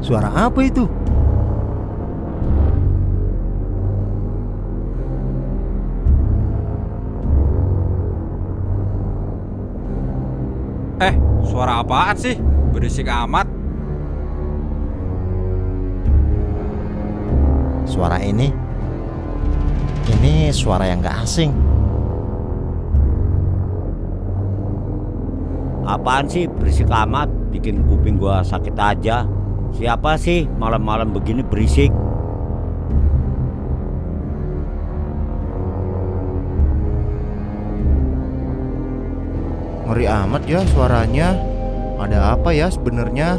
Suara apa itu? Suara apaan sih? Berisik amat. Suara ini suara yang gak asing. Apaan sih berisik amat, bikin kuping gua sakit aja. Siapa sih malam-malam begini berisik? Ngeri amat ya suaranya. Ada apa ya sebenarnya?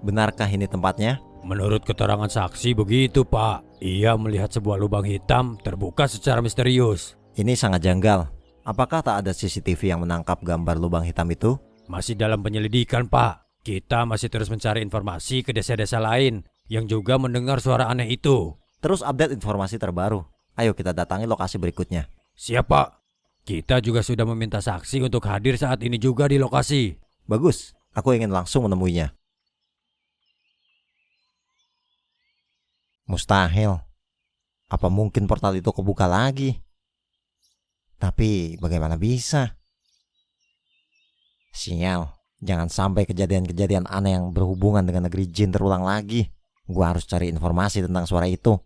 Benarkah ini tempatnya? Menurut keterangan saksi begitu, Pak. Ia melihat sebuah lubang hitam terbuka secara misterius. Ini sangat janggal. Apakah tak ada CCTV yang menangkap gambar lubang hitam itu? Masih dalam penyelidikan, Pak. Kita masih terus mencari informasi ke desa-desa lain yang juga mendengar suara aneh itu. Terus update informasi terbaru. Ayo kita datangi lokasi berikutnya. Siap, Pak. Kita juga sudah meminta saksi untuk hadir saat ini juga di lokasi. Bagus, aku ingin langsung menemuinya. Mustahil. Apa mungkin portal itu kebuka lagi? Tapi bagaimana bisa? Sial, jangan sampai kejadian-kejadian aneh yang berhubungan dengan negeri jin terulang lagi. Gua harus cari informasi tentang suara itu.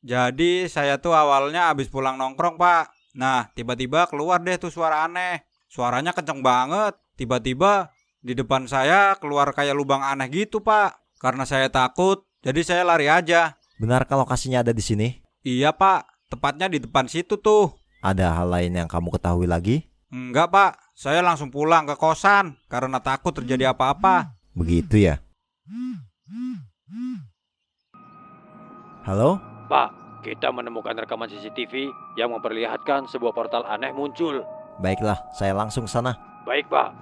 Jadi saya tuh awalnya habis pulang nongkrong, Pak. Nah, tiba-tiba keluar deh tuh suara aneh. Suaranya kenceng banget. Tiba-tiba di depan saya keluar kayak lubang aneh gitu, Pak. Karena saya takut, jadi saya lari aja. Benarkah lokasinya ada di sini? Iya, Pak. Tepatnya di depan situ tuh. Ada hal lain yang kamu ketahui lagi? Enggak, Pak. Saya langsung pulang ke kosan karena takut terjadi apa-apa. Begitu ya? Halo? Pak, kita menemukan rekaman CCTV yang memperlihatkan sebuah portal aneh muncul. Baiklah, saya langsung ke sana. Baik, Pak.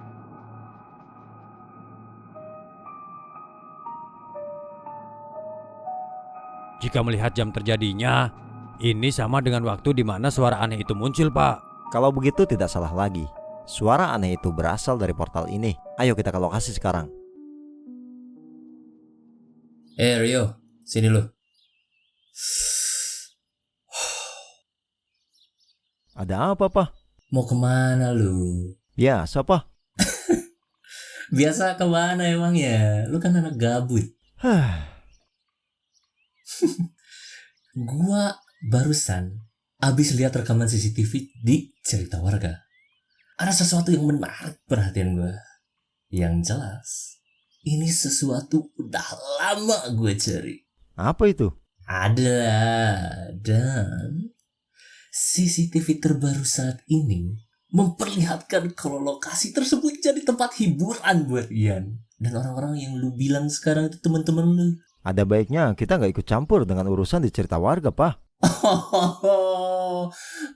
Jika melihat jam terjadinya, ini sama dengan waktu di mana suara aneh itu muncul, Pak. Kalau begitu tidak salah lagi. Suara aneh itu berasal dari portal ini. Ayo kita ke lokasi sekarang. Rio, sini lu. Ada apa, Pak? Mau kemana lu? Ya, siapa? Biasa kemana emang ya? Lu kan anak gabut. Gua barusan abis lihat rekaman CCTV di cerita warga. Ada sesuatu yang menarik perhatian gua. Yang jelas, ini sesuatu udah lama gue cari. Apa itu? Ada, dan CCTV terbaru saat ini memperlihatkan kalau lokasi tersebut jadi tempat hiburan buat Ian dan orang-orang yang lu bilang sekarang itu teman-teman lu. Ada baiknya kita nggak ikut campur dengan urusan di cerita warga, Pak.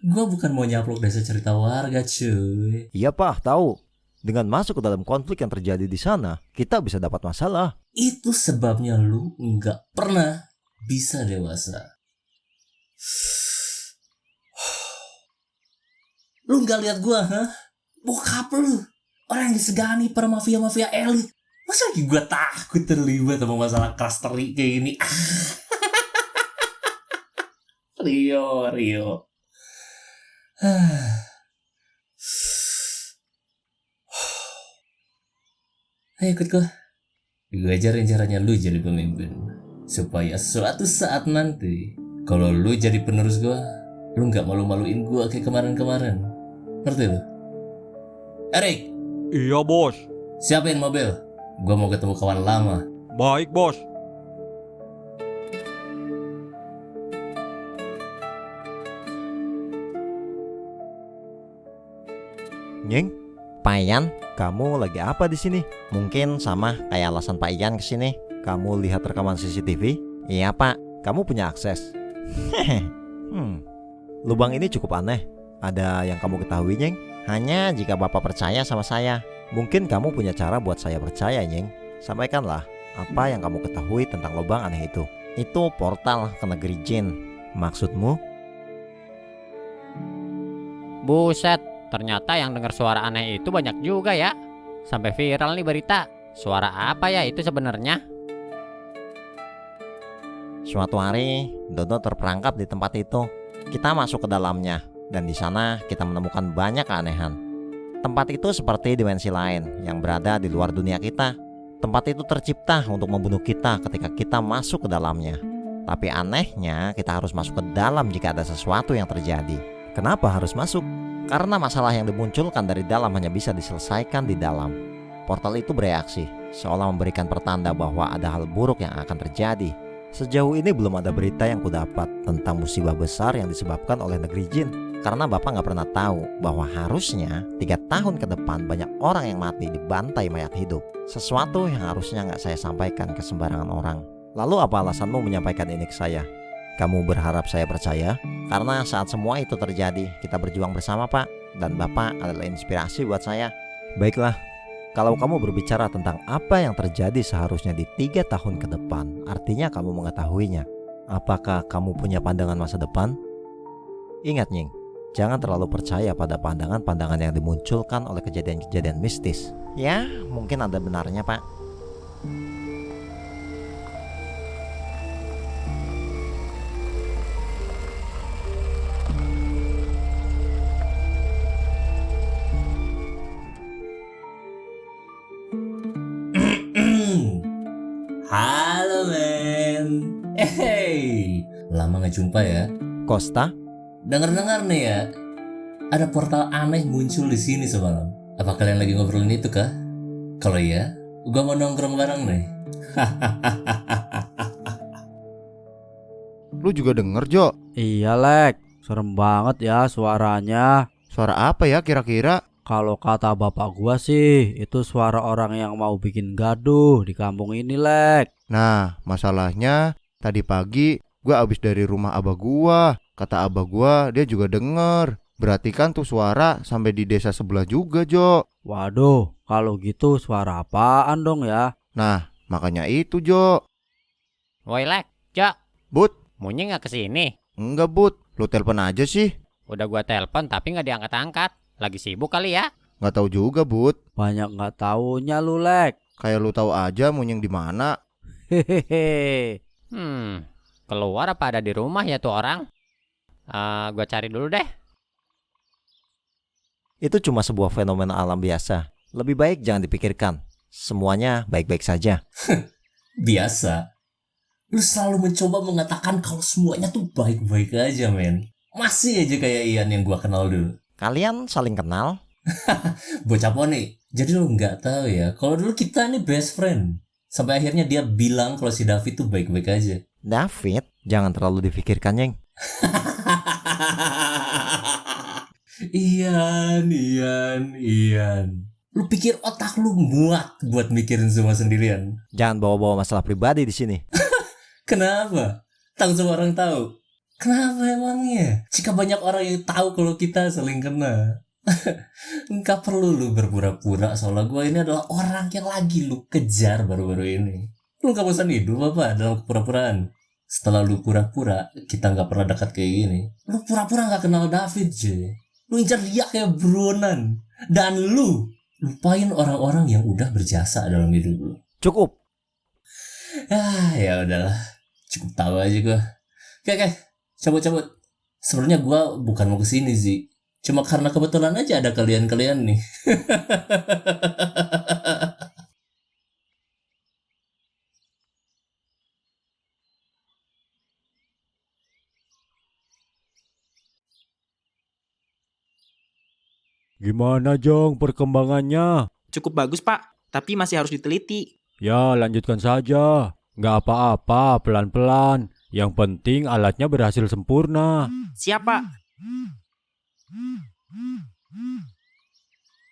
Gua bukan mau nyaplok desa cerita warga, cuy. Iya, Pak, tahu. Dengan masuk ke dalam konflik yang terjadi di sana, kita bisa dapat masalah. Itu sebabnya lu nggak pernah bisa dewasa. Lu nggak lihat gua, hah? Bokap lu, orang yang disegani para mafia-mafia elit. Masa lagi gua takut terlibat sama masalah keras terik kayak gini? Rio. Ayo ikut gua. Gue ajarin caranya lu jadi pemimpin. Supaya suatu saat nanti, kalau lu jadi penerus gua, lu gak malu-maluin gua kayak kemarin-kemarin. Ngerti lu? Erik, Iya, Bos. siapin mobil. Gua mau ketemu kawan lama. Baik, Bos. Nyeng, Pak Ian, kamu lagi apa di sini? Mungkin sama kayak alasan Pak Ian kesini. Kamu lihat rekaman CCTV? Iya pak, kamu punya akses. Lubang ini cukup aneh. Ada yang kamu ketahui, Nyeng? Hanya jika bapak percaya sama saya. Mungkin kamu punya cara buat saya percaya, Nyeng. Sampaikanlah apa yang kamu ketahui tentang lubang aneh itu. Itu portal ke negeri jin. Maksudmu? Buset, ternyata yang dengar suara aneh itu banyak juga ya. Sampai viral nih berita. Suara apa ya itu sebenarnya? Suatu hari, Dodo terperangkap di tempat itu. Kita masuk ke dalamnya, dan di sana kita menemukan banyak keanehan. Tempat itu seperti dimensi lain yang berada di luar dunia kita. Tempat itu tercipta untuk membunuh kita ketika kita masuk ke dalamnya. Tapi anehnya, kita harus masuk ke dalam jika ada sesuatu yang terjadi. Kenapa harus masuk? Karena masalah yang dimunculkan dari dalam hanya bisa diselesaikan di dalam. Portal itu bereaksi, seolah memberikan pertanda bahwa ada hal buruk yang akan terjadi. Sejauh ini belum ada berita yang kudapat tentang musibah besar yang disebabkan oleh negeri jin. Karena bapak gak pernah tahu bahwa harusnya 3 tahun ke depan banyak orang yang mati dibantai mayat hidup. Sesuatu yang harusnya gak saya sampaikan ke sembarangan orang. Lalu apa alasanmu menyampaikan ini ke saya? Kamu berharap saya percaya? Karena saat semua itu terjadi, kita berjuang bersama pak. Dan bapak adalah inspirasi buat saya. Baiklah, kalau kamu berbicara tentang apa yang terjadi seharusnya di 3 tahun ke depan, artinya kamu mengetahuinya. Apakah kamu punya pandangan masa depan? Ingat Nying, jangan terlalu percaya pada pandangan-pandangan yang dimunculkan oleh kejadian-kejadian mistis. Ya, mungkin ada benarnya pak. Halo men. Hey, lama gak jumpa ya. Costa? Dengar-dengar nih ya, ada portal aneh muncul di sini semalam. Apa kalian lagi ngobrolin itu kah? Kalau iya, gua mau nongkrong bareng nih. Lu juga denger, Jo? Iya, Lek. Serem banget ya suaranya. Suara apa ya kira-kira? Kalau kata bapak gua sih, itu suara orang yang mau bikin gaduh di kampung ini, Lek. Nah, masalahnya tadi pagi gua abis dari rumah abah gua. Kata abah gua, dia juga denger. Berarti kan tuh suara sampai di desa sebelah juga, Jo. Waduh, kalau gitu suara apaan dong ya? Nah, makanya itu, Jo. Woi Lek, Cok, Bud, Munyi nggak kesini? enggak Bud. Lu telepon aja sih. Udah gua telepon tapi nggak diangkat-angkat. Lagi sibuk kali ya? Nggak tahu juga, Bud. Banyak nggak taunya lu, Lek. Kayak lu tahu aja Munyeng di mana. Hehehe. Keluar apa ada di rumah ya tuh orang? Gua cari dulu deh. Itu cuma sebuah fenomena alam biasa. Lebih baik jangan dipikirkan. Semuanya baik-baik saja. Biasa. Lu selalu mencoba mengatakan kalau semuanya tuh baik-baik aja men. Masih aja kayak Ian yang gua kenal dulu. Kalian saling kenal? Bocah poni. Jadi lu nggak tahu ya, kalau dulu kita nih best friend. Sampai akhirnya dia bilang kalau si David tuh baik-baik aja. David, jangan terlalu dipikirkan, Nyeng. Ian. Lu pikir otak lu muat buat mikirin semua sendirian? Jangan bawa-bawa masalah pribadi di sini. Kenapa? Tahu semua orang tahu. Kenapa emangnya? Jika banyak orang yang tahu kalau kita saling kena. Enggak perlu lu berpura-pura soalnya gue ini adalah orang yang lagi lu kejar baru-baru ini. Lu gak bosan hidup apa dalam kepura-puraan? Setelah lu pura-pura, kita gak pernah dekat kayak gini. Lu pura-pura gak kenal David, J. Lu incar dia kayak buronan. Dan lu lupain orang-orang yang udah berjasa dalam hidup lu. Cukup. Ya udahlah. Cukup tahu aja gue. Oke. Cabut. Sebenarnya gue bukan mau kesini sih. Cuma karena kebetulan aja ada kalian-kalian nih. Gimana Jong perkembangannya? Cukup bagus pak, tapi masih harus diteliti. Ya lanjutkan saja. Nggak apa-apa, pelan-pelan. Yang penting alatnya berhasil sempurna. Siap pak.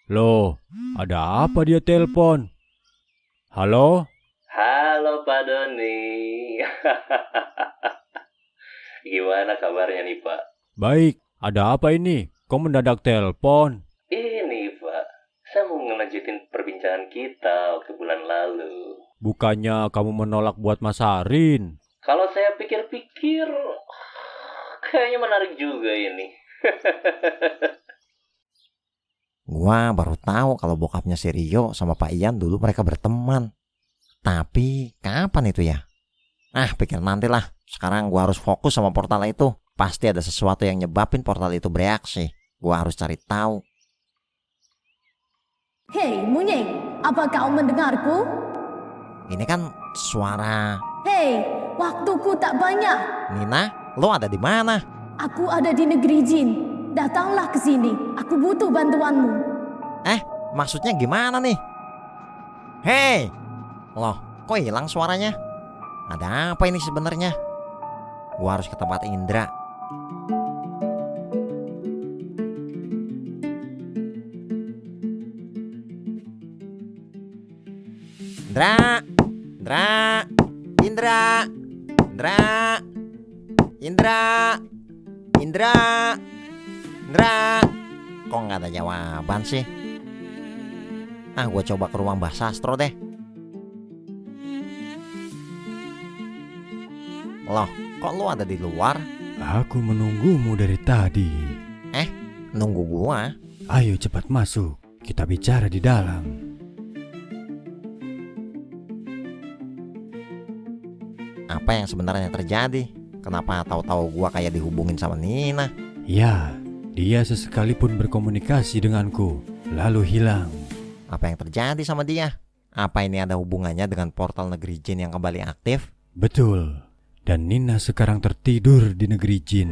Loh, ada apa dia telepon? Halo? Halo Halo Pak Doni. Gimana kabarnya nih Pak? Baik, ada apa ini? Kok mendadak telepon? Ini Pak, saya mau ngelanjutin perbincangan kita waktu bulan lalu. Bukannya kamu menolak buat masarin? Kalau saya pikir-pikir, kayaknya menarik juga ini. Gua baru tahu kalau bokapnya si Rio sama Pak Ian dulu mereka berteman. Tapi kapan itu ya? Pikir nantilah. Sekarang gua harus fokus sama portal itu. Pasti ada sesuatu yang nyebabin portal itu bereaksi. Gua harus cari tahu. Hei, Munyeng, apa kau mendengarku? Ini kan suara Hei, waktuku tak banyak. Nina. Lo ada di mana? Aku ada di negeri jin. Datanglah ke sini. Aku butuh bantuanmu. Maksudnya gimana nih? Hei, loh, kok hilang suaranya? Ada apa ini sebenarnya? Gua harus ke tempat Indra. Indra, Indra, kok nggak ada jawaban sih? Gue coba ke rumah Mbah Sastro deh. Loh, kok lu ada di luar? Aku menunggumu dari tadi. Nunggu gua? Ayo cepat masuk, kita bicara di dalam. Apa yang sebenarnya terjadi? Kenapa tahu-tahu gua kayak dihubungin sama Nina? Ya, dia sesekalipun berkomunikasi denganku, lalu hilang. Apa yang terjadi sama dia? Apa ini ada hubungannya dengan portal negeri jin yang kembali aktif? Betul, dan Nina sekarang tertidur di negeri jin.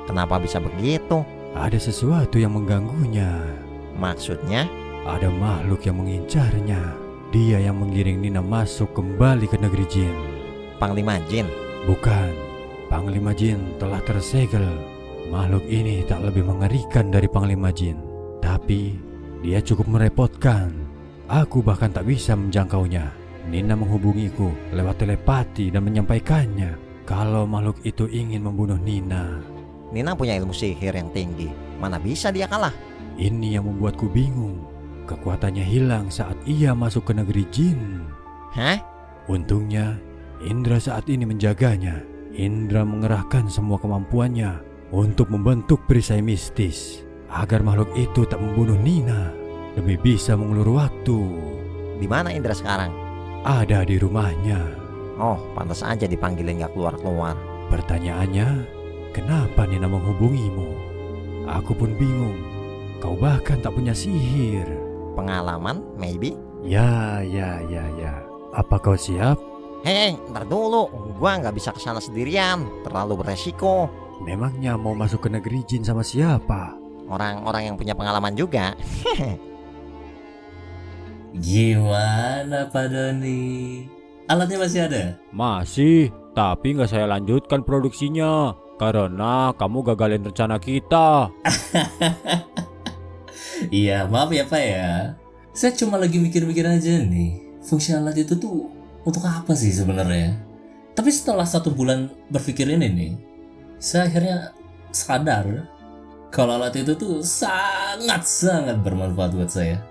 Kenapa bisa begitu? Ada sesuatu yang mengganggunya. Maksudnya? Ada makhluk yang mengincarnya. Dia yang menggiring Nina masuk kembali ke negeri jin. Panglima Jin? Bukan, Panglima Jin telah tersegel. Makhluk ini tak lebih mengerikan dari Panglima Jin. Tapi dia cukup merepotkan. Aku bahkan tak bisa menjangkaunya. Nina menghubungiku lewat telepati dan menyampaikannya kalau makhluk itu ingin membunuh Nina. Nina punya ilmu sihir yang tinggi. Mana bisa dia kalah? Ini yang membuatku bingung. Kekuatannya hilang saat ia masuk ke negeri jin. Hah? Untungnya Indra saat ini menjaganya. Indra mengerahkan semua kemampuannya untuk membentuk perisai mistis agar makhluk itu tak membunuh Nina demi bisa mengulur waktu. Di mana Indra sekarang? Ada di rumahnya. Oh, pantas aja dipanggilin gak keluar-keluar. Pertanyaannya, kenapa Nina menghubungimu? Aku pun bingung. Kau bahkan tak punya sihir. Pengalaman, maybe? Ya. Apa kau siap? Hei, ntar dulu. Gua nggak bisa kesana sendirian. Terlalu beresiko. Memangnya mau masuk ke negeri jin sama siapa? Orang-orang yang punya pengalaman juga. Gimana Pak Doni? Alatnya masih ada? Masih, tapi nggak saya lanjutkan produksinya karena kamu gagalin rencana kita. Iya, maaf ya Pak ya. Saya cuma lagi mikir-mikir aja nih. Fungsi alat itu tuh untuk apa sih sebenarnya? Tapi setelah 1 bulan berpikir ini nih, saya akhirnya sadar kalau alat itu tuh sangat-sangat bermanfaat buat saya.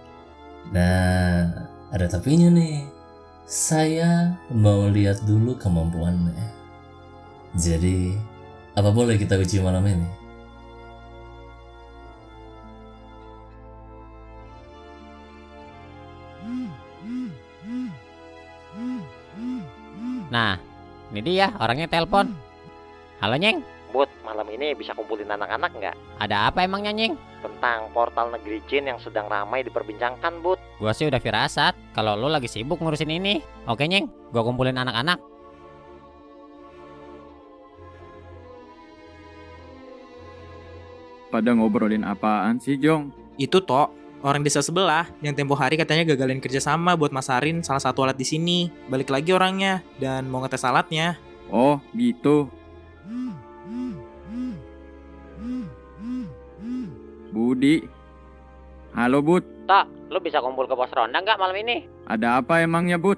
Nah, ada tapinya nih. Saya mau lihat dulu kemampuannya. Jadi, apa boleh kita uji malam ini? Nah, ini dia orangnya telepon. Halo Nyeng, Bud, malam ini bisa kumpulin anak-anak nggak? ada apa emangnya Nyeng? Tentang portal negeri jin yang sedang ramai diperbincangkan, Bud. Gua sih udah firasat kalau lu lagi sibuk ngurusin ini. Oke Nyeng, gua kumpulin anak-anak. Pada ngobrolin apaan sih, Jong? Itu Tok, orang desa sebelah yang tempo hari katanya gagalin kerjasama buat masarin salah satu alat di sini. Balik lagi orangnya dan mau ngetes alatnya. Oh, gitu. Budi. Halo, Bud. Tok, lu bisa kumpul ke pos ronda nggak malam ini? Ada apa emangnya, Bud?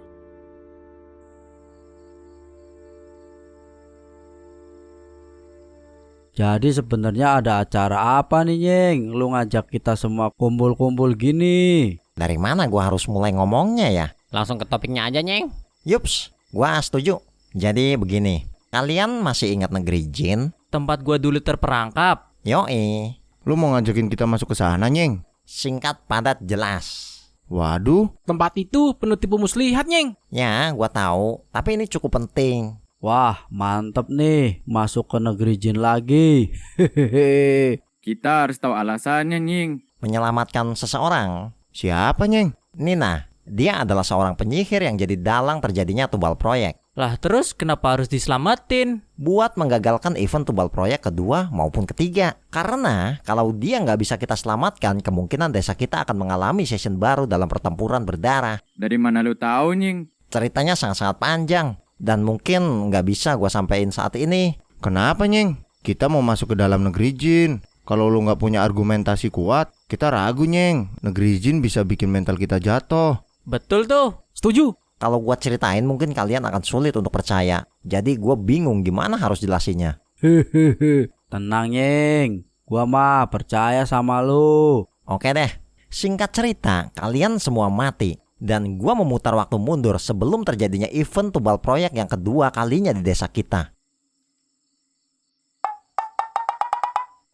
Jadi sebenarnya ada acara apa nih, Nyeng? Lu ngajak kita semua kumpul-kumpul gini. Dari mana gua harus mulai ngomongnya ya? Langsung ke topiknya aja, Nyeng. Yups, gua setuju. Jadi begini, kalian masih ingat negeri jin? Tempat gua dulu terperangkap. Yoi, Lu mau ngajakin kita masuk ke sana, Nyeng? singkat padat jelas. Waduh, Tempat itu penuh tipu muslihat, Nyeng. Ya, gua tahu, tapi ini cukup penting. Wah, mantep nih. Masuk ke negeri jin lagi. Hehehe. Kita harus tahu alasannya, Nying. Menyelamatkan seseorang. siapa, Nyeng? Nina, dia adalah seorang penyihir yang jadi dalang terjadinya Tubal Proyek. Lah terus kenapa harus diselamatin? Buat menggagalkan event Tubal Proyek kedua maupun ketiga. Karena kalau dia nggak bisa kita selamatkan, kemungkinan desa kita akan mengalami session baru dalam pertempuran berdarah. Dari mana lu tahu, Nying? Ceritanya sangat-sangat panjang. Dan mungkin nggak bisa gua sampein saat ini. Kenapa, Nyeng? Kita mau masuk ke dalam negeri jin. Kalau lu nggak punya argumentasi kuat, kita ragu, Nyeng. Negeri jin bisa bikin mental kita jatuh. Betul tuh, setuju. Kalau gua ceritain mungkin kalian akan sulit untuk percaya. Jadi gua bingung gimana harus jelasinnya. Hehehe. Tenang, Nyeng. Gua mah percaya sama lu. Oke deh, singkat cerita kalian semua mati. Dan gua memutar waktu mundur sebelum terjadinya event Tubal Proyek yang kedua kalinya di desa kita.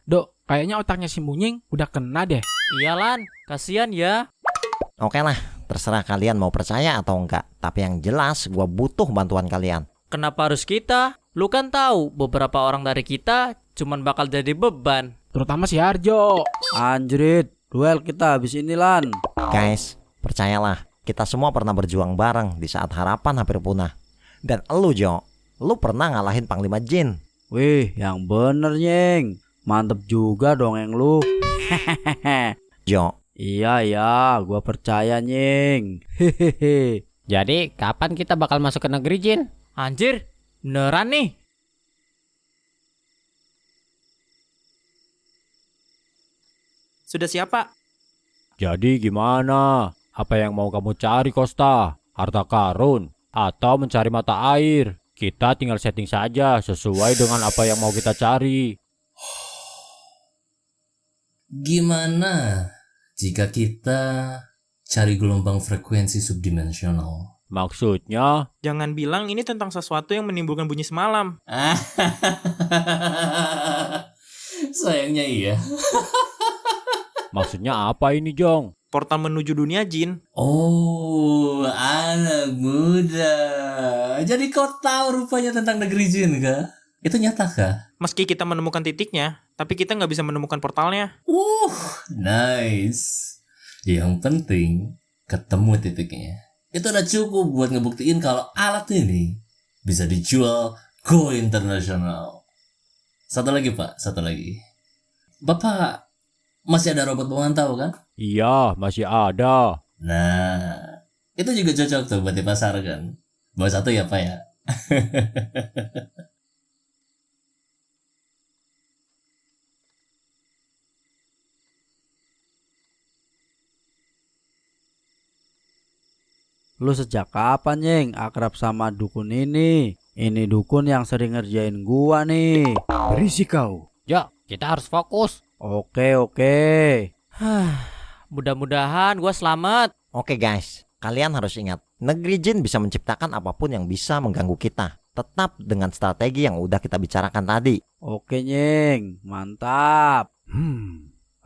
Dok, kayaknya otaknya si Munying udah kena deh. Iyalan, kasihan ya. Oke lah, terserah kalian mau percaya atau enggak. Tapi yang jelas gua butuh bantuan kalian. Kenapa harus kita? Lu kan tahu beberapa orang dari kita cuman bakal jadi beban. Terutama si Harjo. Anjrit, duel kita habis ini, Lan. Guys, percayalah, kita semua pernah berjuang bareng di saat harapan hampir punah. Dan elu Jo, lu pernah ngalahin Panglima Jin. Wih, yang bener, Nyeng. Mantep juga dong yang lu. Jo, Iya, gua percaya, Nyeng. Hehehe. Jadi, kapan kita bakal masuk ke negeri jin? Anjir, beneran nih. Sudah siap, Pak? Jadi gimana? Apa yang mau kamu cari, Kosta? Harta karun? Atau mencari mata air? Kita tinggal setting saja sesuai dengan apa yang mau kita cari. Gimana jika kita cari gelombang frekuensi subdimensional? Maksudnya? Jangan bilang ini tentang sesuatu yang menimbulkan bunyi semalam. Sayangnya iya. Maksudnya apa ini, Jong? Portal menuju dunia jin. Oh, anak muda. Jadi kau tahu rupanya tentang negeri jin, kah? Itu nyata kah? Meski kita menemukan titiknya, tapi kita nggak bisa menemukan portalnya. Nice. Yang penting ketemu titiknya. Itu udah cukup buat ngebuktiin kalau alat ini bisa dijual go internasional. Satu lagi, Pak, satu lagi. Bapak masih ada robot pemantau kan? Iya, masih ada. Nah, itu juga cocok tuh buat dipasarkan. Bawa satu ya, Pak ya. Lu sejak kapan, Nyeng, akrab sama dukun ini? Ini dukun yang sering ngerjain gua nih. Berisik kau. Yo, kita harus fokus. Oke. Mudah-mudahan gua selamat. Oke guys, kalian harus ingat, negeri jin bisa menciptakan apapun yang bisa mengganggu kita. Tetap dengan strategi yang udah kita bicarakan tadi. Oke, Nyeng, mantap.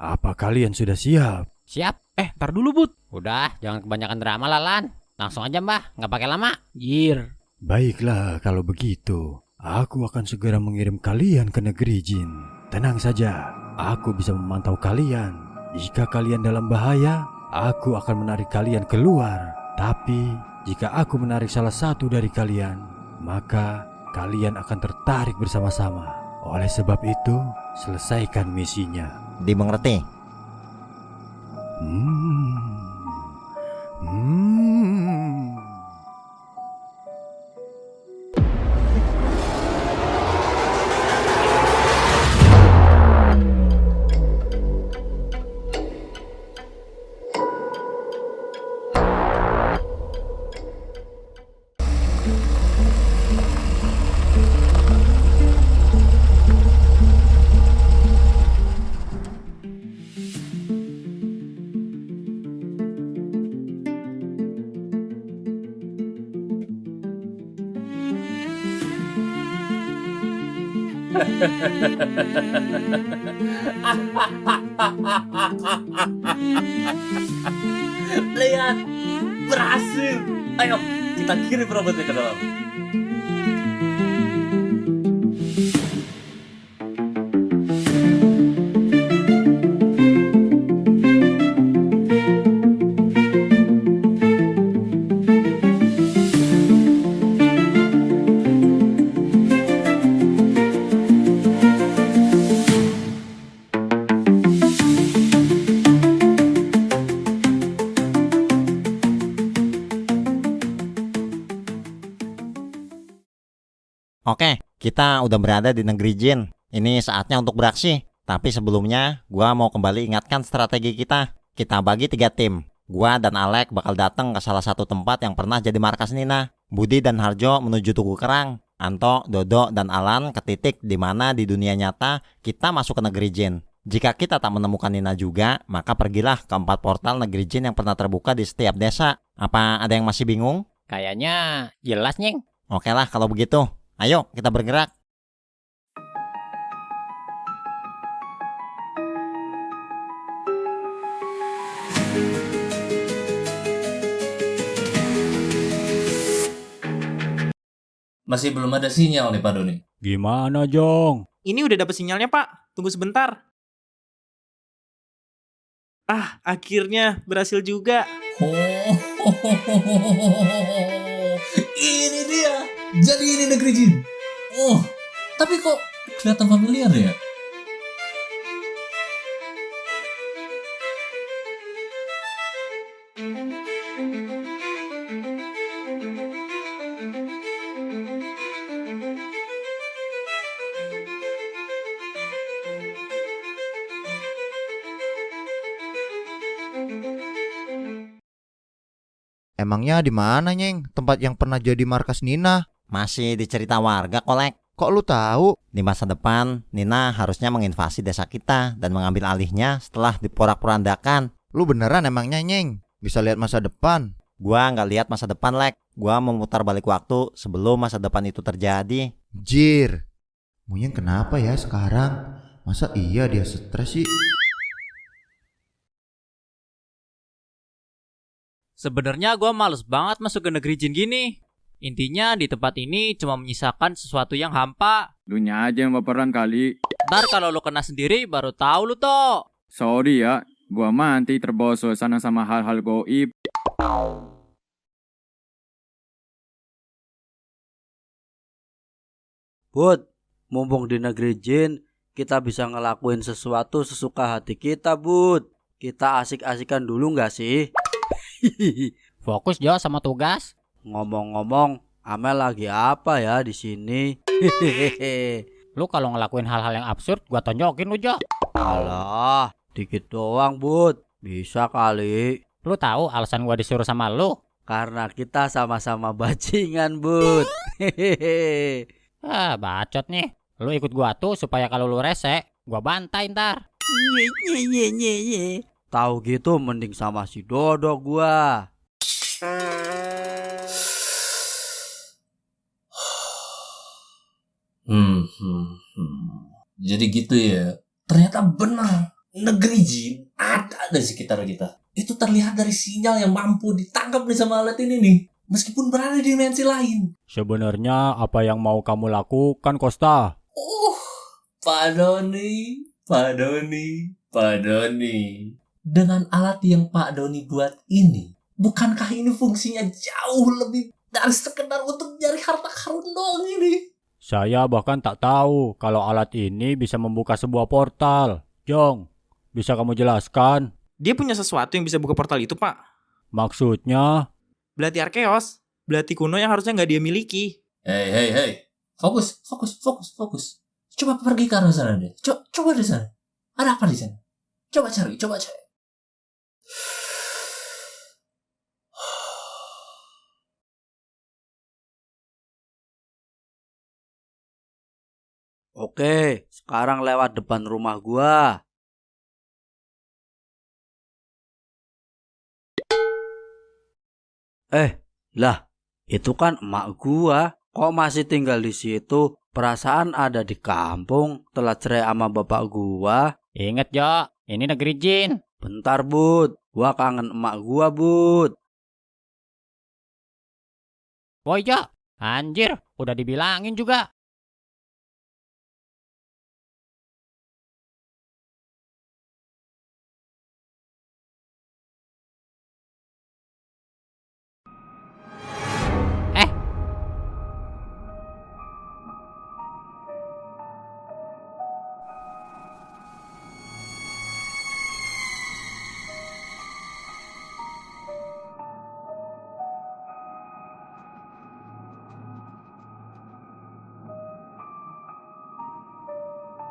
Apa kalian sudah siap? Siap? Ntar dulu, Bud. Udah, jangan kebanyakan drama lah, Lan. Langsung aja, Mbah. Nggak pakai lama. Yir. Baiklah, kalau begitu, aku akan segera mengirim kalian ke negeri jin. Tenang saja, aku bisa memantau kalian. Jika kalian dalam bahaya, aku akan menarik kalian keluar. Tapi, jika aku menarik salah satu dari kalian, maka kalian akan tertarik bersama-sama. Oleh sebab itu, selesaikan misinya. Dimengerti? Lihat, berhasil. Ayo, kita kirim robotnya ke dalam. Oke, kita udah berada di negeri jin. Ini saatnya untuk beraksi. Tapi sebelumnya, gua mau kembali ingatkan strategi kita. Kita bagi 3 tim. Gua dan Alek bakal datang ke salah satu tempat yang pernah jadi markas Nina. Budi dan Harjo menuju Tugu Kerang. Anto, Dodo, dan Alan ke titik di mana di dunia nyata kita masuk ke negeri jin. Jika kita tak menemukan Nina juga, maka pergilah ke 4 portal negeri jin yang pernah terbuka di setiap desa. Apa ada yang masih bingung? Kayaknya jelas, Nying. Oke lah kalau begitu. Ayo kita bergerak. Masih belum ada sinyal nih Pak Doni. Gimana, Jong? Ini udah dapet sinyalnya, Pak. Tunggu sebentar. Ah, akhirnya berhasil juga. Ini dia. Jadi ini negeri jin. Oh, tapi kok kelihatan familiar ya? Emangnya di mana, Nyeng? Tempat yang pernah jadi markas Nina? Masih dicerita warga, Kolek. Kok lu tahu? Di masa depan, Nina harusnya menginvasi desa kita dan mengambil alihnya setelah diporak-porandakan. Lu beneran emangnya, Nyeng? Bisa lihat masa depan? Gua nggak lihat masa depan, Lek. Gua memutar balik waktu sebelum masa depan itu terjadi. Jir. Monyeng kenapa ya sekarang? Masa iya dia stres sih? Sebenarnya gue males banget masuk ke negeri jin gini. Intinya di tempat ini cuma menyisakan sesuatu yang hampa. Lu nya aja yang baperan kali. Ntar kalau lu kena sendiri baru tahu lu toh. Sorry ya, gua manti terbawa suasana sama hal-hal goib. Bud, mumpung di negeri jin, kita bisa ngelakuin sesuatu sesuka hati kita, Bud. Kita asik-asikan dulu nggak sih? Fokus Jo sama tugas. Ngomong-ngomong, Amel lagi apa ya di sini? Lu kalau ngelakuin hal-hal yang absurd, gua tonjokin lu Jo. Alah, dikit doang, Bud. Bisa kali. Lu tahu alasan gua disuruh sama lu? Karena kita sama-sama bajingan, Bud. Ah, bacot nih. Lu ikut gua tuh supaya kalau lu rese, gua bantai ntar. Tahu gitu mending sama si Dodo gua. Jadi gitu ya. Ternyata benar. Negeri jin ada di sekitar kita. Itu terlihat dari sinyal yang mampu ditangkap nih sama alat ini nih. Meskipun berada di dimensi lain. Sebenarnya apa yang mau kamu lakukan, Kosta? Pak Doni. Dengan alat yang Pak Doni buat ini, bukankah ini fungsinya jauh lebih dari sekedar untuk nyari harta karun doang ini? Saya bahkan tak tahu kalau alat ini bisa membuka sebuah portal. Jong, bisa kamu jelaskan? Dia punya sesuatu yang bisa buka portal itu, Pak. Maksudnya? Belati Arkeos. Belati kuno yang harusnya nggak dia miliki. Hei. Fokus. Coba pergi ke arah sana deh. Coba di sana. Ada apa di sana? Coba cari. Oke, sekarang lewat depan rumah gua. Lah, itu kan emak gua. Kok masih tinggal di situ? Perasaan ada di kampung, telah cerai sama bapak gua. Ingat Jo, ini negeri jin. Bentar Bud, gua kangen emak gua Bud. Woi Jo, anjir, udah dibilangin juga.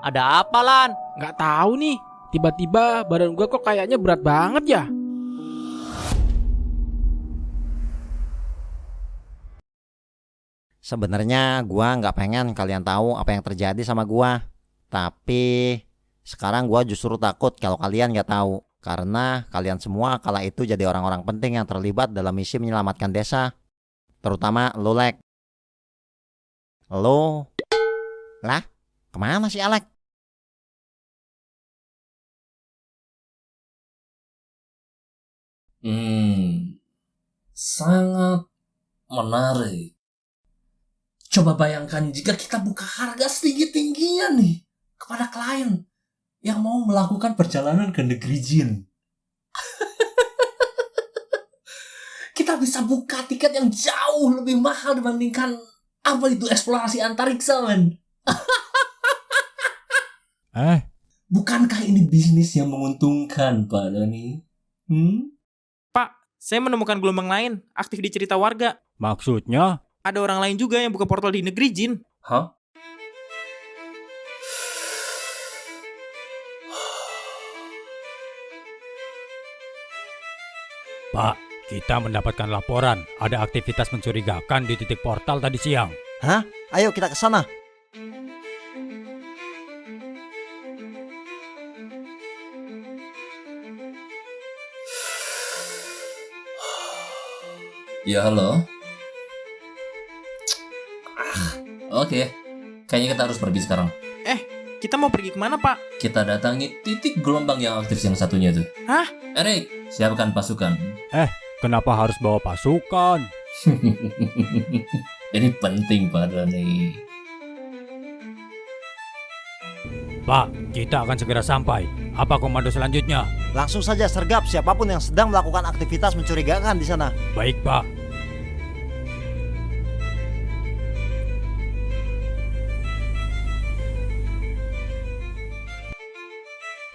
Ada apa Lan? Nggak tahu nih, tiba-tiba badan gua kok kayaknya berat banget ya. Sebenarnya gua nggak pengen kalian tahu apa yang terjadi sama gua. Tapi sekarang gua justru takut kalau kalian nggak tahu. Karena kalian semua kala itu jadi orang-orang penting yang terlibat dalam misi menyelamatkan desa. Terutama lo, Lek. Lo? Lah? Kemana sih Alek? Sangat menarik. Coba bayangkan jika kita buka harga setinggi-tingginya nih kepada klien yang mau melakukan perjalanan ke negeri jin. Kita bisa buka tiket yang jauh lebih mahal dibandingkan apa itu eksplorasi antariksa, men. Bukankah ini bisnis yang menguntungkan, Pak Dani? Pak, saya menemukan gelombang lain aktif di cerita warga. Maksudnya? Ada orang lain juga yang buka portal di negeri jin. Hah? Pak, kita mendapatkan laporan ada aktivitas mencurigakan di titik portal tadi siang. Hah? Ayo kita ke sana. Ya, halo. Oke, kayaknya kita harus pergi sekarang. Kita mau pergi kemana, Pak? Kita datangi titik gelombang yang aktif yang satunya tuh. Hah? Erik, siapkan pasukan. Kenapa harus bawa pasukan? Ini penting, Pak Dani. Pak, kita akan segera sampai. Apa komando selanjutnya? Langsung saja sergap siapapun yang sedang melakukan aktivitas mencurigakan di sana. Baik, Pak.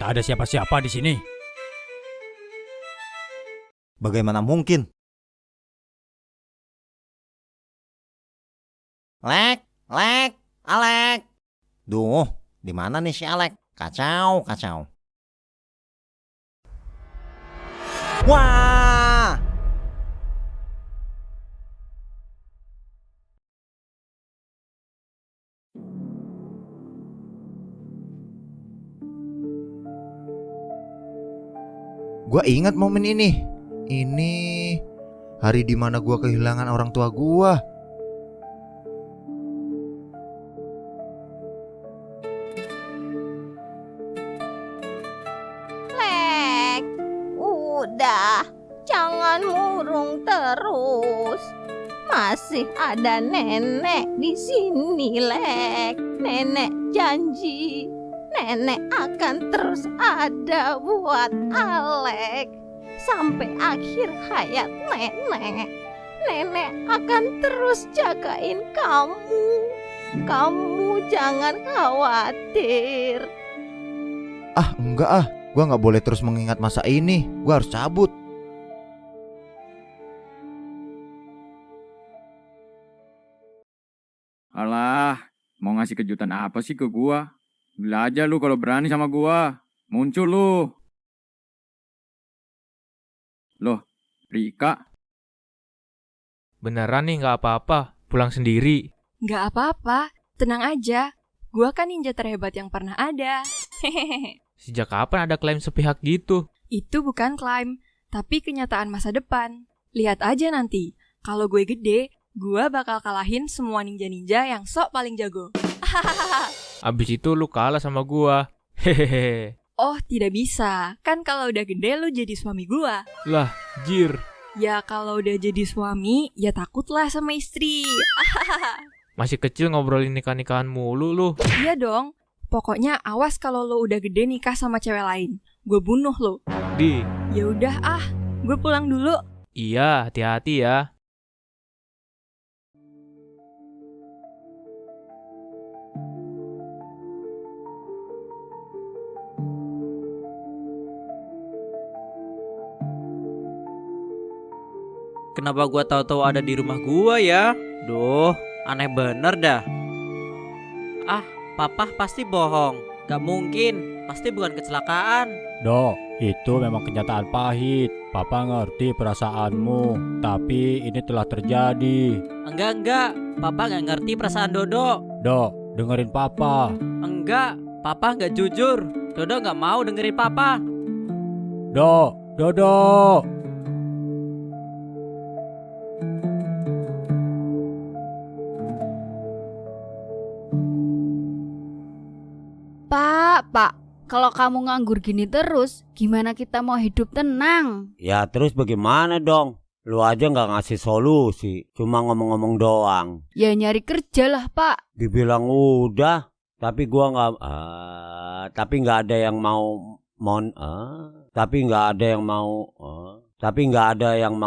Tak ada siapa-siapa di sini. Bagaimana mungkin? Alek, Alek. Duh, di mana nih si Alek? Kacau. Wah! Gua ingat momen ini. Ini hari dimana gua kehilangan orang tua gua. Lek, udah, jangan murung terus. Masih ada nenek di sini, Lek. Nenek janji, nenek akan terus ada buat Alek sampai akhir hayat nenek. Nenek akan terus jagain kamu. Kamu jangan khawatir. Enggak. Gua nggak boleh terus mengingat masa ini. Gua harus cabut. Alah, mau ngasih kejutan apa sih ke gua? Gila aja lu kalau berani sama gua. Muncul lu. Loh, Rika. Beneran nih nggak apa-apa, pulang sendiri. Nggak apa-apa, tenang aja. Gua kan ninja terhebat yang pernah ada. Hehehe. Sejak kapan ada klaim sepihak gitu? Itu bukan klaim, tapi kenyataan masa depan. Lihat aja nanti, kalau gue gede, gue bakal kalahin semua ninja-ninja yang sok paling jago. Abis itu lu kalah sama gua. Hehehe. Oh, tidak bisa. Kan kalau udah gede lu jadi suami gua. Lah, jir. Ya kalau udah jadi suami, ya takutlah sama istri. Masih kecil ngobrolin nikah-nikahan mulu lu. Iya dong. Pokoknya awas kalau lo udah gede nikah sama cewek lain. Gue bunuh lo. Di. Ya udah gue pulang dulu. Iya, hati-hati ya. Kenapa gua tahu-tahu ada di rumah gua ya? Duh, aneh bener dah. Ah, papa pasti bohong. Gak mungkin, pasti bukan kecelakaan. Dok, itu memang kenyataan pahit. Papa ngerti perasaanmu, tapi ini telah terjadi. Enggak, papa gak ngerti perasaan Dodo. Dok, dengerin papa. Enggak, papa gak jujur. Dodo gak mau dengerin papa. Dok, Dodo. Pak, kalau kamu nganggur gini terus, gimana kita mau hidup tenang? Ya terus bagaimana dong? Lu aja nggak ngasih solusi, cuma ngomong-ngomong doang. Ya nyari kerja lah, Pak. Dibilang udah, tapi gua nggak, tapi nggak ada yang mau tapi nggak ada yang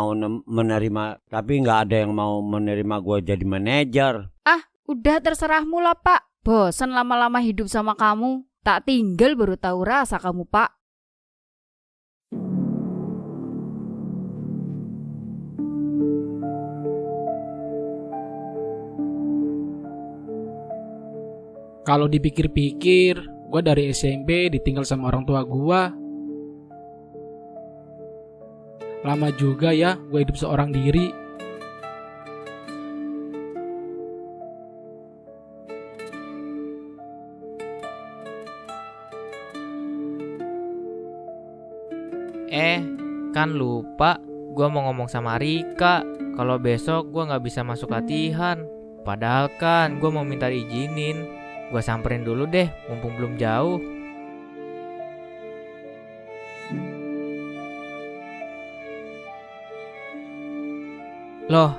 mau, menerima gua jadi manajer. Udah terserahmu lah, Pak. Bosan lama-lama hidup sama kamu. Tak tinggal baru tahu rasa kamu, Pak. Kalau dipikir-pikir, gue dari SMP ditinggal sama orang tua gue. Lama juga ya gue hidup seorang diri. Kan lupa, gua mau ngomong sama Rika kalau besok gua nggak bisa masuk latihan. Padahal kan gua mau minta izinin. Gua samperin dulu deh, mumpung belum jauh. Loh,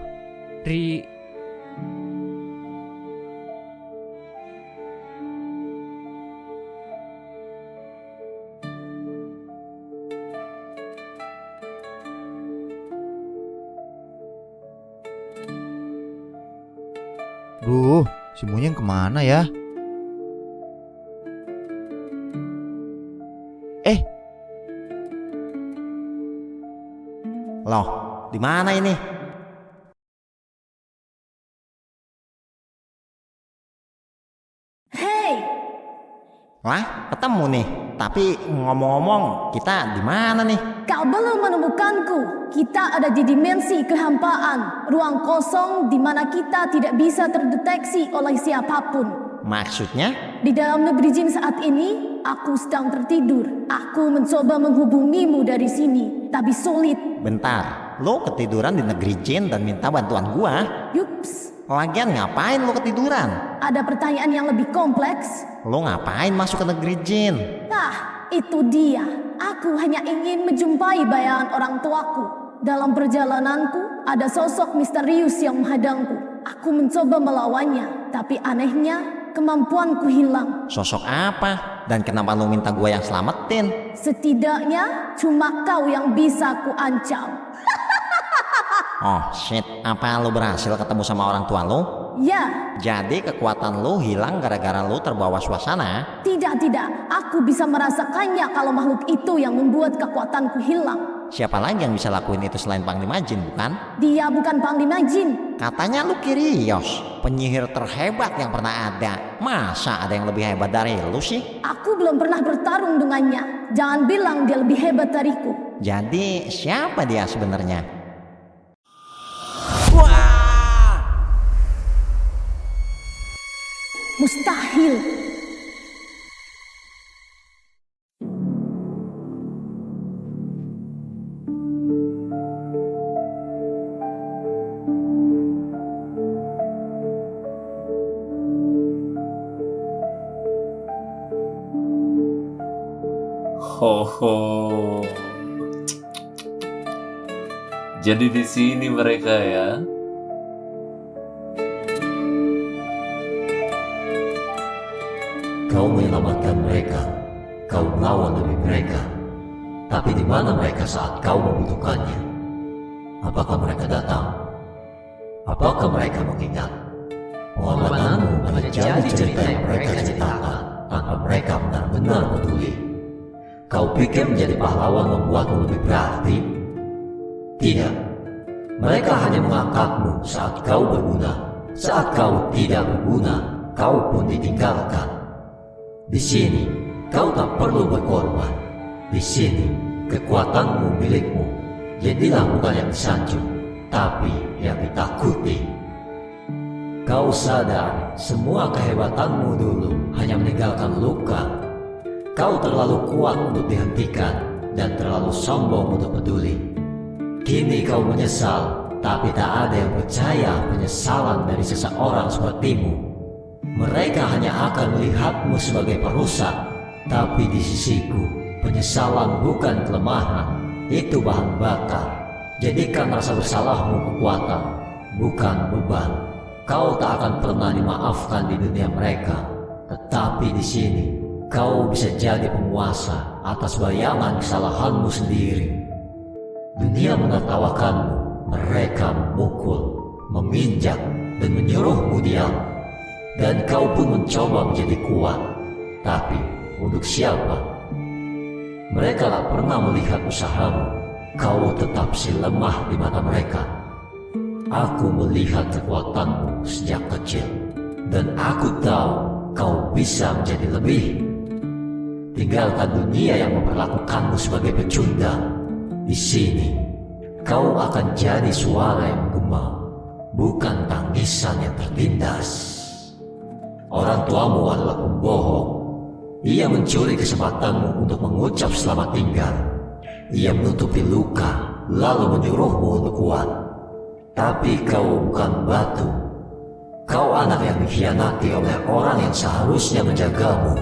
Duh, si Munyeng kemana ya? Loh, di mana ini? Hei, Wah, ketemu nih. Tapi ngomong-ngomong, kita di mana nih? kau belum menemukanku. Kita ada di dimensi kehampaan, ruang kosong di mana kita tidak bisa terdeteksi oleh siapapun. Maksudnya? Di dalam negeri jin saat ini, aku sedang tertidur. Aku mencoba menghubungimu dari sini, tapi sulit. Bentar, lo ketiduran di negeri jin dan minta bantuan gua? Yups. Lagian ngapain lo ketiduran? Ada pertanyaan yang lebih kompleks? Lo ngapain masuk ke negeri jin? Nah, itu dia. Aku hanya ingin menjumpai bayangan orang tuaku. Dalam perjalananku, ada sosok misterius yang menghadangku. Aku mencoba melawannya, tapi anehnya, kemampuanku hilang. Sosok apa? Dan kenapa lo minta gua yang selamatin? Setidaknya, cuma kau yang bisa kuancam. Oh shit, apa lo berhasil ketemu sama orang tua lo? Ya. Jadi kekuatan lo hilang gara-gara lo terbawa suasana? Tidak. Aku bisa merasakannya kalau makhluk itu yang membuat kekuatanku hilang. Siapa lagi yang bisa lakuin itu selain Panglima Jin, bukan? Dia bukan Panglima Jin. Katanya lu Kirios, penyihir terhebat yang pernah ada. Masa ada yang lebih hebat dari lu sih? Aku belum pernah bertarung dengannya. Jangan bilang dia lebih hebat dariku. Jadi siapa dia sebenarnya? Mustahil. Oh. Jadi di sini mereka ya. Kau menyelamatkan mereka, kau melawan demi mereka. Tapi di mana mereka saat kau membutuhkannya? Apakah mereka datang? Apakah mereka mengingat? Pengorbananmu hanya jadi cerita yang mereka ceritakan tanpa mereka benar-benar peduli. Kau pikir menjadi pahlawan membuatmu lebih berarti? Tidak. Mereka hanya mengangkatmu saat kau berguna. Saat kau tidak berguna, kau pun ditinggalkan. Di sini, kau tak perlu berkorban. Di sini, kekuatanmu milikmu. Jadilah bukan yang disanjung, tapi yang ditakuti. Kau sadar semua kehebatanmu dulu hanya meninggalkan luka. Kau terlalu kuat untuk dihentikan dan terlalu sombong untuk peduli. Kini kau menyesal, tapi tak ada yang percaya penyesalan dari seseorang sepertimu. Mereka hanya akan melihatmu sebagai perusak, tapi di sisiku, penyesalan bukan kelemahan, itu bahan bakar. Jadikan rasa bersalahmu kekuatan, bukan beban. Kau tak akan pernah dimaafkan di dunia mereka, tetapi di sini, kau bisa jadi penguasa atas bayangan kesalahanmu sendiri. Dunia menertawakanmu, mereka memukul, meminjak, dan menyuruhmu diam. Dan kau pun mencoba menjadi kuat, tapi untuk siapa? Mereka tak pernah melihat usahamu. Kau tetap si lemah di mata mereka. Aku melihat kekuatanmu sejak kecil, dan aku tahu kau bisa menjadi lebih. Tinggalkan dunia yang memperlakukanmu sebagai pecundang. Di sini, kau akan jadi suara yang menggema, bukan tangisan yang tertindas. Orang tuamu adalah pembohong. Ia mencuri kesempatanmu untuk mengucap selamat tinggal. Ia menutupi luka, lalu menyuruhmu untuk kuat. Tapi kau bukan batu. Kau anak yang dikhianati oleh orang yang seharusnya menjagamu.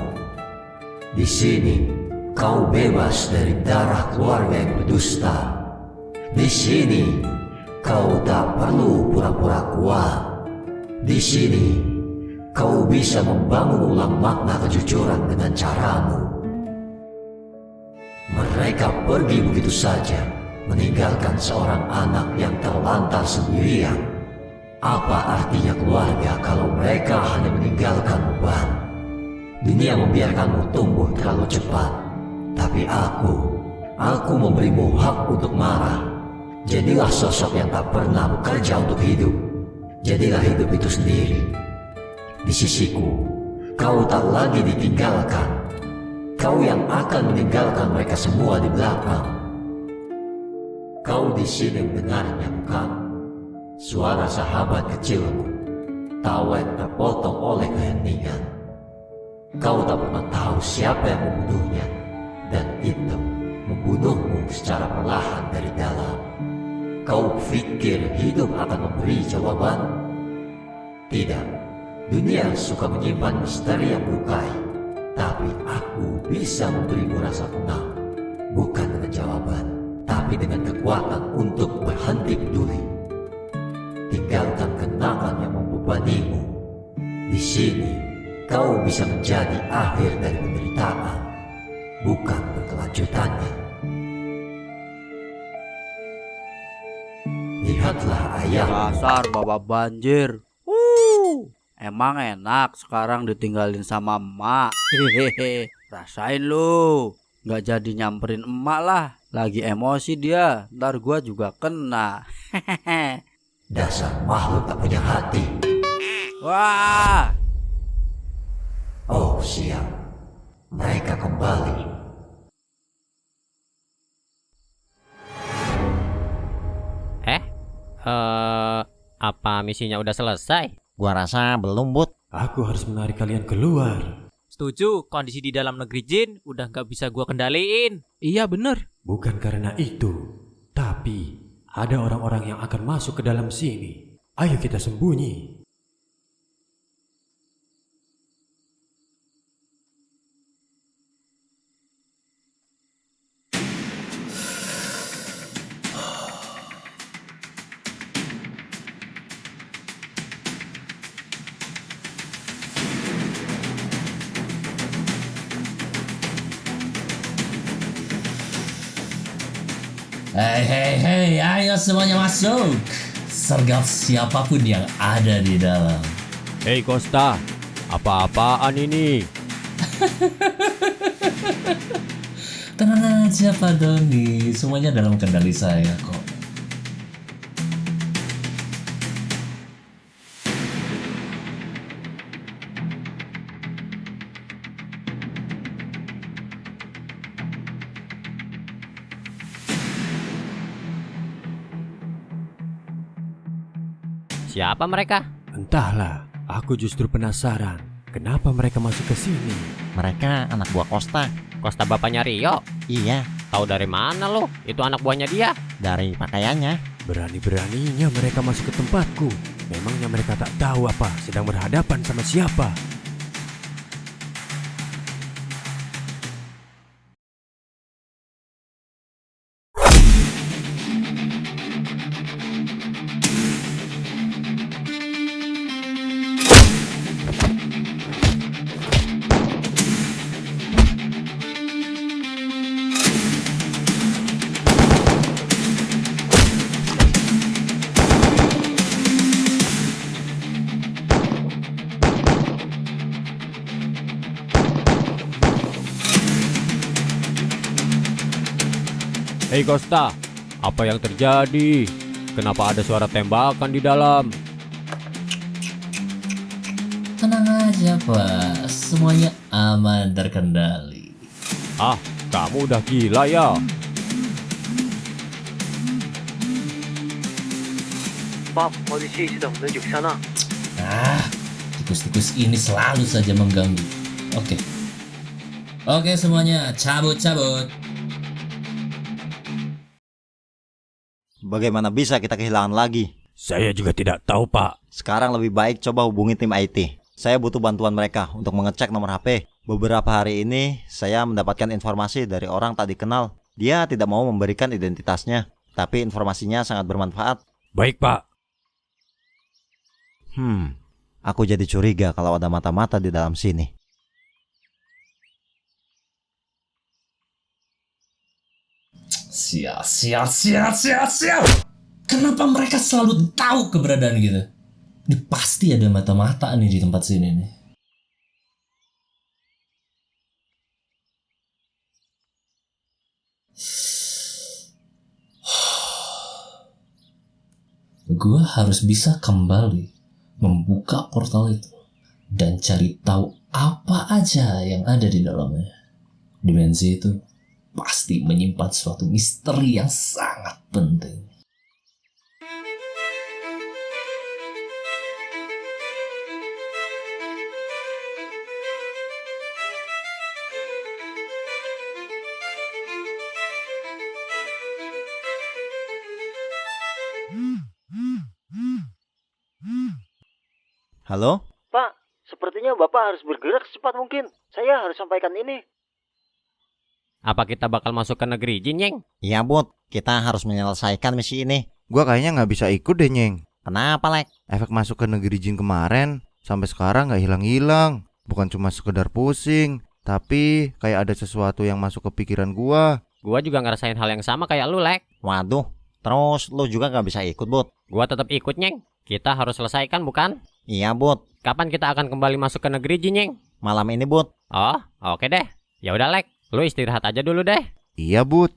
Di sini, kau bebas dari darah keluarga yang berdusta. Di sini, kau tak perlu pura-pura kuat. Di sini, kau bisa membangun ulang makna kejujuran dengan caramu. Mereka pergi begitu saja, meninggalkan seorang anak yang terlantar sendirian. Apa artinya keluarga kalau mereka hanya meninggalkan beban? Dunia membiarkanmu tumbuh terlalu cepat. Tapi aku memberimu hak untuk marah. Jadilah sosok yang tak pernah bekerja untuk hidup. Jadilah hidup itu sendiri. Di sisiku, kau tak lagi ditinggalkan. Kau yang akan meninggalkan mereka semua di belakang. Kau di sini mendengarnya, bukan? Suara sahabat kecilmu, tawet terpotong oleh keheningan. Kau tak pernah tahu siapa yang membunuhnya, dan itu membunuhmu secara perlahan dari dalam. Kau pikir hidup akan memberi jawaban? Tidak. Dunia suka menyimpan misteri yang melukai, tapi aku bisa memberimu rasa tenang, bukan dengan jawaban, tapi dengan kekuatan untuk berhenti peduli. Tinggalkan kenangan yang membebanimu. Di sini, kau bisa menjadi akhir dari penderitaan, bukan berkelanjutannya. Lihatlah ayah. Dasar bawa banjir. Emang enak sekarang ditinggalin sama emak. Hehehe. Rasain lu. Nggak jadi nyamperin emak lah. Lagi emosi dia. Ntar gua juga kena. Hehehe. Dasar makhluk tak punya hati. Wah. Oh siap. Mereka kembali. Apa misinya udah selesai? Gua rasa belum, Bud. Aku harus menarik kalian keluar. Setuju, kondisi di dalam negeri jin udah nggak bisa gua kendaliin. Iya bener. Bukan karena itu, tapi ada orang-orang yang akan masuk ke dalam sini. Ayo kita sembunyi. Hei, ayo semuanya masuk. Sergap siapapun yang ada di dalam. Hei Costa, apa-apaan ini? Tenang aja Pak Doni, semuanya dalam kendali saya kok. Siapa mereka? Entahlah, aku justru penasaran. Kenapa mereka masuk ke sini? Mereka anak buah Costa. Costa bapaknya Rio? Iya. Tahu dari mana lo? Itu anak buahnya dia? Dari pakaiannya. Berani-beraninya mereka masuk ke tempatku. Memangnya mereka tak tahu apa sedang berhadapan sama siapa? Hei Costa, apa yang terjadi? Kenapa ada suara tembakan di dalam? Tenang aja Pak, semuanya aman terkendali. Ah, kamu udah gila ya? Pak, polisi sudah menuju ke sana. Tikus-tikus ini selalu saja mengganggu. Oke semuanya, cabut. Bagaimana bisa kita kehilangan lagi? Saya juga tidak tahu, Pak. Sekarang lebih baik coba hubungi tim IT. Saya butuh bantuan mereka untuk mengecek nomor HP. Beberapa hari ini saya mendapatkan informasi dari orang tak dikenal. Dia tidak mau memberikan identitasnya, tapi informasinya sangat bermanfaat. Baik, Pak. Aku jadi curiga kalau ada mata-mata di dalam sini. Sial. Kenapa mereka selalu tahu keberadaan kita? Ini pasti ada mata-mata nih di tempat sini nih. Gua harus bisa kembali membuka portal itu dan cari tahu apa aja yang ada di dalamnya. Dimensi itu pasti menyimpan suatu misteri yang sangat penting. Halo? Pak, sepertinya Bapak harus bergerak secepat mungkin. Saya harus sampaikan ini. Apa kita bakal masuk ke negeri jin, Nyeng? Iya, Bud. Kita harus menyelesaikan misi ini. Gua kayaknya nggak bisa ikut deh, Nyeng. Kenapa, Lek? Efek masuk ke negeri jin kemarin sampai sekarang nggak hilang-hilang. Bukan cuma sekedar pusing, tapi kayak ada sesuatu yang masuk ke pikiran gua. Gua juga ngerasain hal yang sama kayak lu, Lek. Waduh, terus lu juga nggak bisa ikut, Bud? Gua tetap ikut, Nyeng. Kita harus selesaikan, bukan? Iya, Bud. Kapan kita akan kembali masuk ke negeri jin, Nyeng? Malam ini, Bud. Oh, oke deh. Ya udah, Lek. Lu istirahat aja dulu deh. Iya, Bud.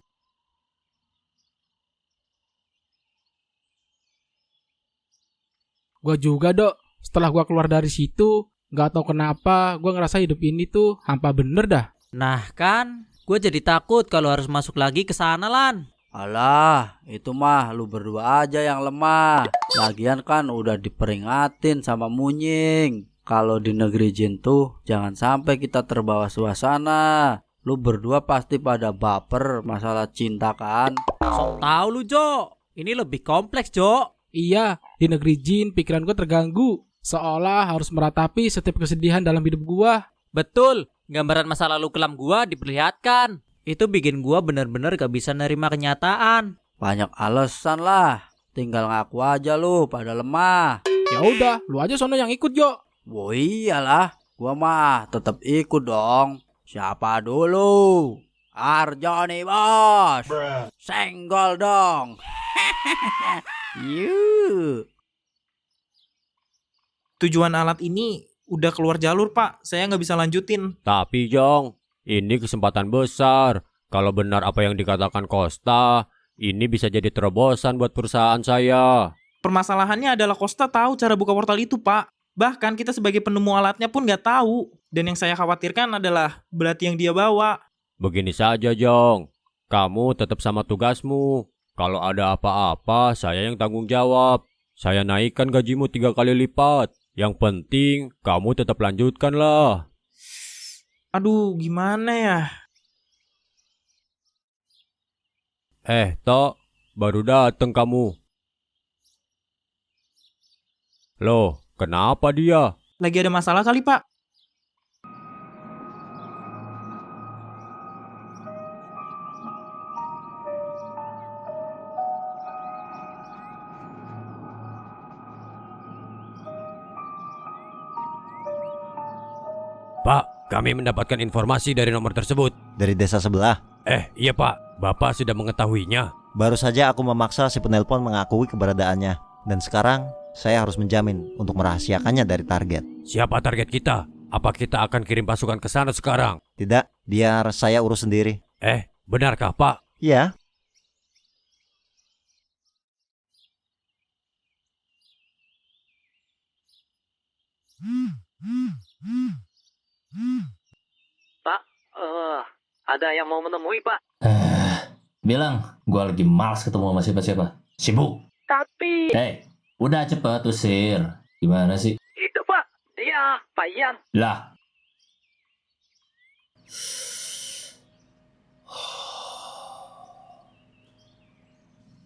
Gua juga, Dok. Setelah gua keluar dari situ, nggak tahu kenapa gua ngerasa hidup ini tuh hampa bener dah. Nah kan, gue jadi takut kalau harus masuk lagi ke sana, Lan. Alah, itu mah lu berdua aja yang lemah. Lagian kan udah diperingatin sama Munying. Kalau di negeri jin tuh jangan sampai kita terbawa suasana. Lu berdua pasti pada baper masalah cinta kan? Sok tahu lu, Jo. Ini lebih kompleks, Jo. Iya, di negeri jin pikiran gua terganggu. Seolah harus meratapi setiap kesedihan dalam hidup gua. Betul, gambaran masa lalu kelam gua diperlihatkan. Itu bikin gua bener-bener gak bisa nerima kenyataan. Banyak alasan lah. Tinggal ngaku aja lu pada lemah. Ya udah, lu aja sono yang ikut, Jo. Wah iyalah, gua mah tetap ikut dong. Siapa dulu? Arjoni bos. Senggol dong. Yuk. Tujuan alat ini udah keluar jalur, Pak. Saya nggak bisa lanjutin. Tapi Jong, ini kesempatan besar. Kalau benar apa yang dikatakan Costa, ini bisa jadi terobosan buat perusahaan saya. Permasalahannya adalah Costa tahu cara buka portal itu, Pak. Bahkan kita sebagai penemu alatnya pun nggak tahu. Dan yang saya khawatirkan adalah belati yang dia bawa. Begini saja Jong, kamu tetap sama tugasmu. Kalau ada apa-apa, saya yang tanggung jawab. Saya naikkan gajimu 3 kali lipat. Yang penting, kamu tetap lanjutkan lah. Aduh, gimana ya? Tok, baru datang kamu. Loh, kenapa dia? Lagi ada masalah kali, Pak? Pak, kami mendapatkan informasi dari nomor tersebut. Dari desa sebelah. Iya Pak, Bapak sudah mengetahuinya. Baru saja aku memaksa si penelpon mengakui keberadaannya. Dan sekarang saya harus menjamin untuk merahasiakannya dari target. Siapa target kita? Apa kita akan kirim pasukan ke sana sekarang? Tidak, biar saya urus sendiri. Benarkah Pak? Iya. Pak, ada yang mau menemui, Pak. Bilang, gua lagi malas ketemu sama siapa-siapa. Sibuk. Tapi... Udah cepet usir. Gimana sih? Itu, Pak. Dia, Pak Ian. Lah.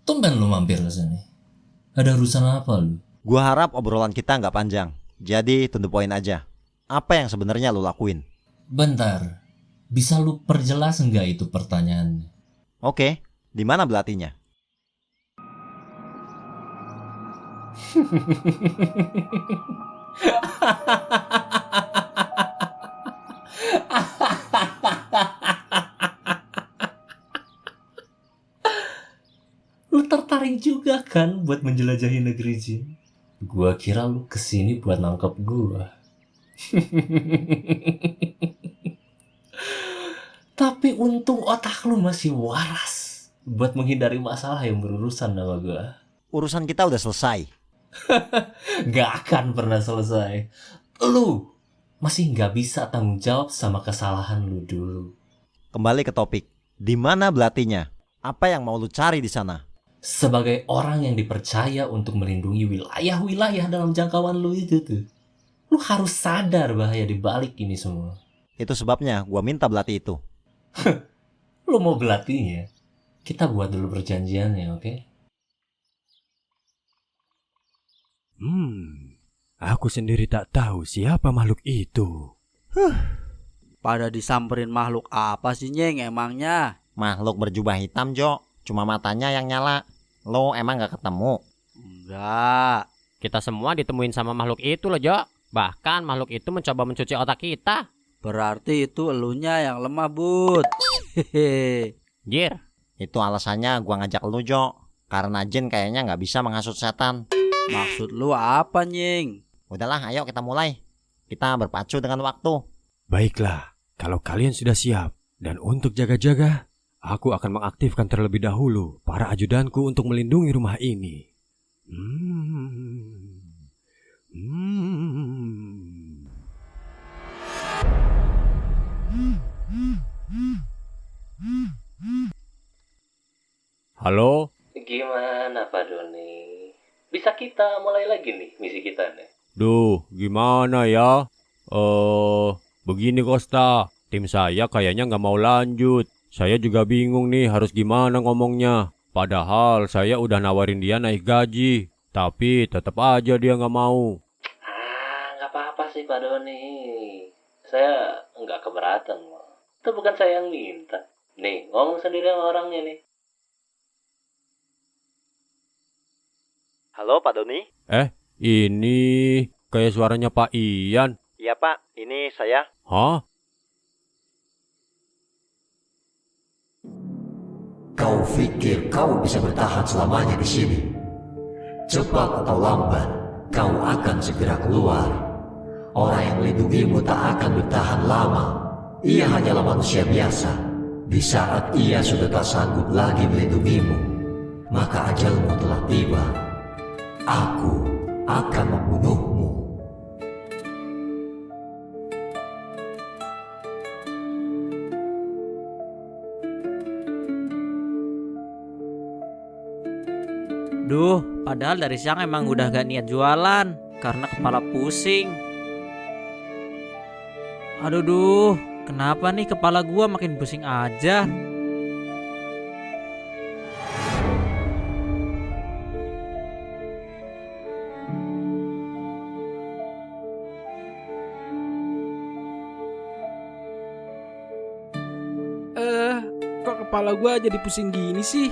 Tumben lu mampir ke sini. Ada urusan apa lu? Gua harap obrolan kita nggak panjang. Jadi to the point aja. Apa yang sebenarnya lu lakuin? Bentar. Bisa lu perjelas nggak itu pertanyaannya? Oke, di mana belatinya? Lu tertarik juga kan buat menjelajahi negeri jin? Gua kira lu kesini buat nangkep gua. Tapi untung otak lu masih waras buat menghindari masalah yang berurusan sama gua. Urusan kita udah selesai. Gak akan pernah selesai. Lu masih gak bisa tanggung jawab sama kesalahan lu dulu. Kembali ke topik. Di mana belatinya? Apa yang mau lu cari di sana? Sebagai orang yang dipercaya untuk melindungi wilayah-wilayah dalam jangkauan lu itu tuh, lu harus sadar bahaya di balik ini semua. Itu sebabnya gua minta belati itu. Lu mau belatinya? Kita buat dulu perjanjiannya, oke? Aku sendiri tak tahu siapa makhluk itu. Pada disamperin makhluk apa sih, Nyeng, emangnya? Makhluk berjubah hitam, Jo. Cuma matanya yang nyala. Lo emang gak ketemu? Enggak. Kita semua ditemuin sama makhluk itu loh, Jo. Bahkan makhluk itu mencoba mencuci otak kita. Berarti itu elunya yang lemah, Bud. Jir, itu alasannya gua ngajak lu, Jo. Karena jin kayaknya gak bisa menghasut setan. Maksud lu apa, Nying? Udahlah, ayo kita mulai. Kita berpacu dengan waktu. Baiklah, kalau kalian sudah siap. Dan untuk jaga-jaga, aku akan mengaktifkan terlebih dahulu para ajudanku untuk melindungi rumah ini. Halo? Gimana Pak Doni? Bisa kita mulai lagi nih misi kita nih? Duh, gimana ya? Begini Costa, tim saya kayaknya nggak mau lanjut. Saya juga bingung nih harus gimana ngomongnya. Padahal saya udah nawarin dia naik gaji, tapi tetap aja dia nggak mau. Nggak apa-apa sih Pak Doni. Saya nggak keberatan loh. Itu bukan saya yang minta. Nih, ngomong sendiri sama orangnya nih. Halo Pak Doni? Ini kayak suaranya Pak Ian. Iya Pak, ini saya. Hah? Kau pikir kau bisa bertahan selamanya di sini? Cepat atau lambat, kau akan segera keluar. Orang yang melindungimu tak akan bertahan lama. Ia hanyalah manusia biasa. Di saat ia sudah tak sanggup lagi melindungimu, maka ajalmu telah tiba. Aku akan membunuhmu. Duh, padahal dari siang emang udah gak niat jualan karena kepala pusing. Aduh, kenapa nih kepala gua makin pusing aja? Kok kepala gua jadi pusing gini sih?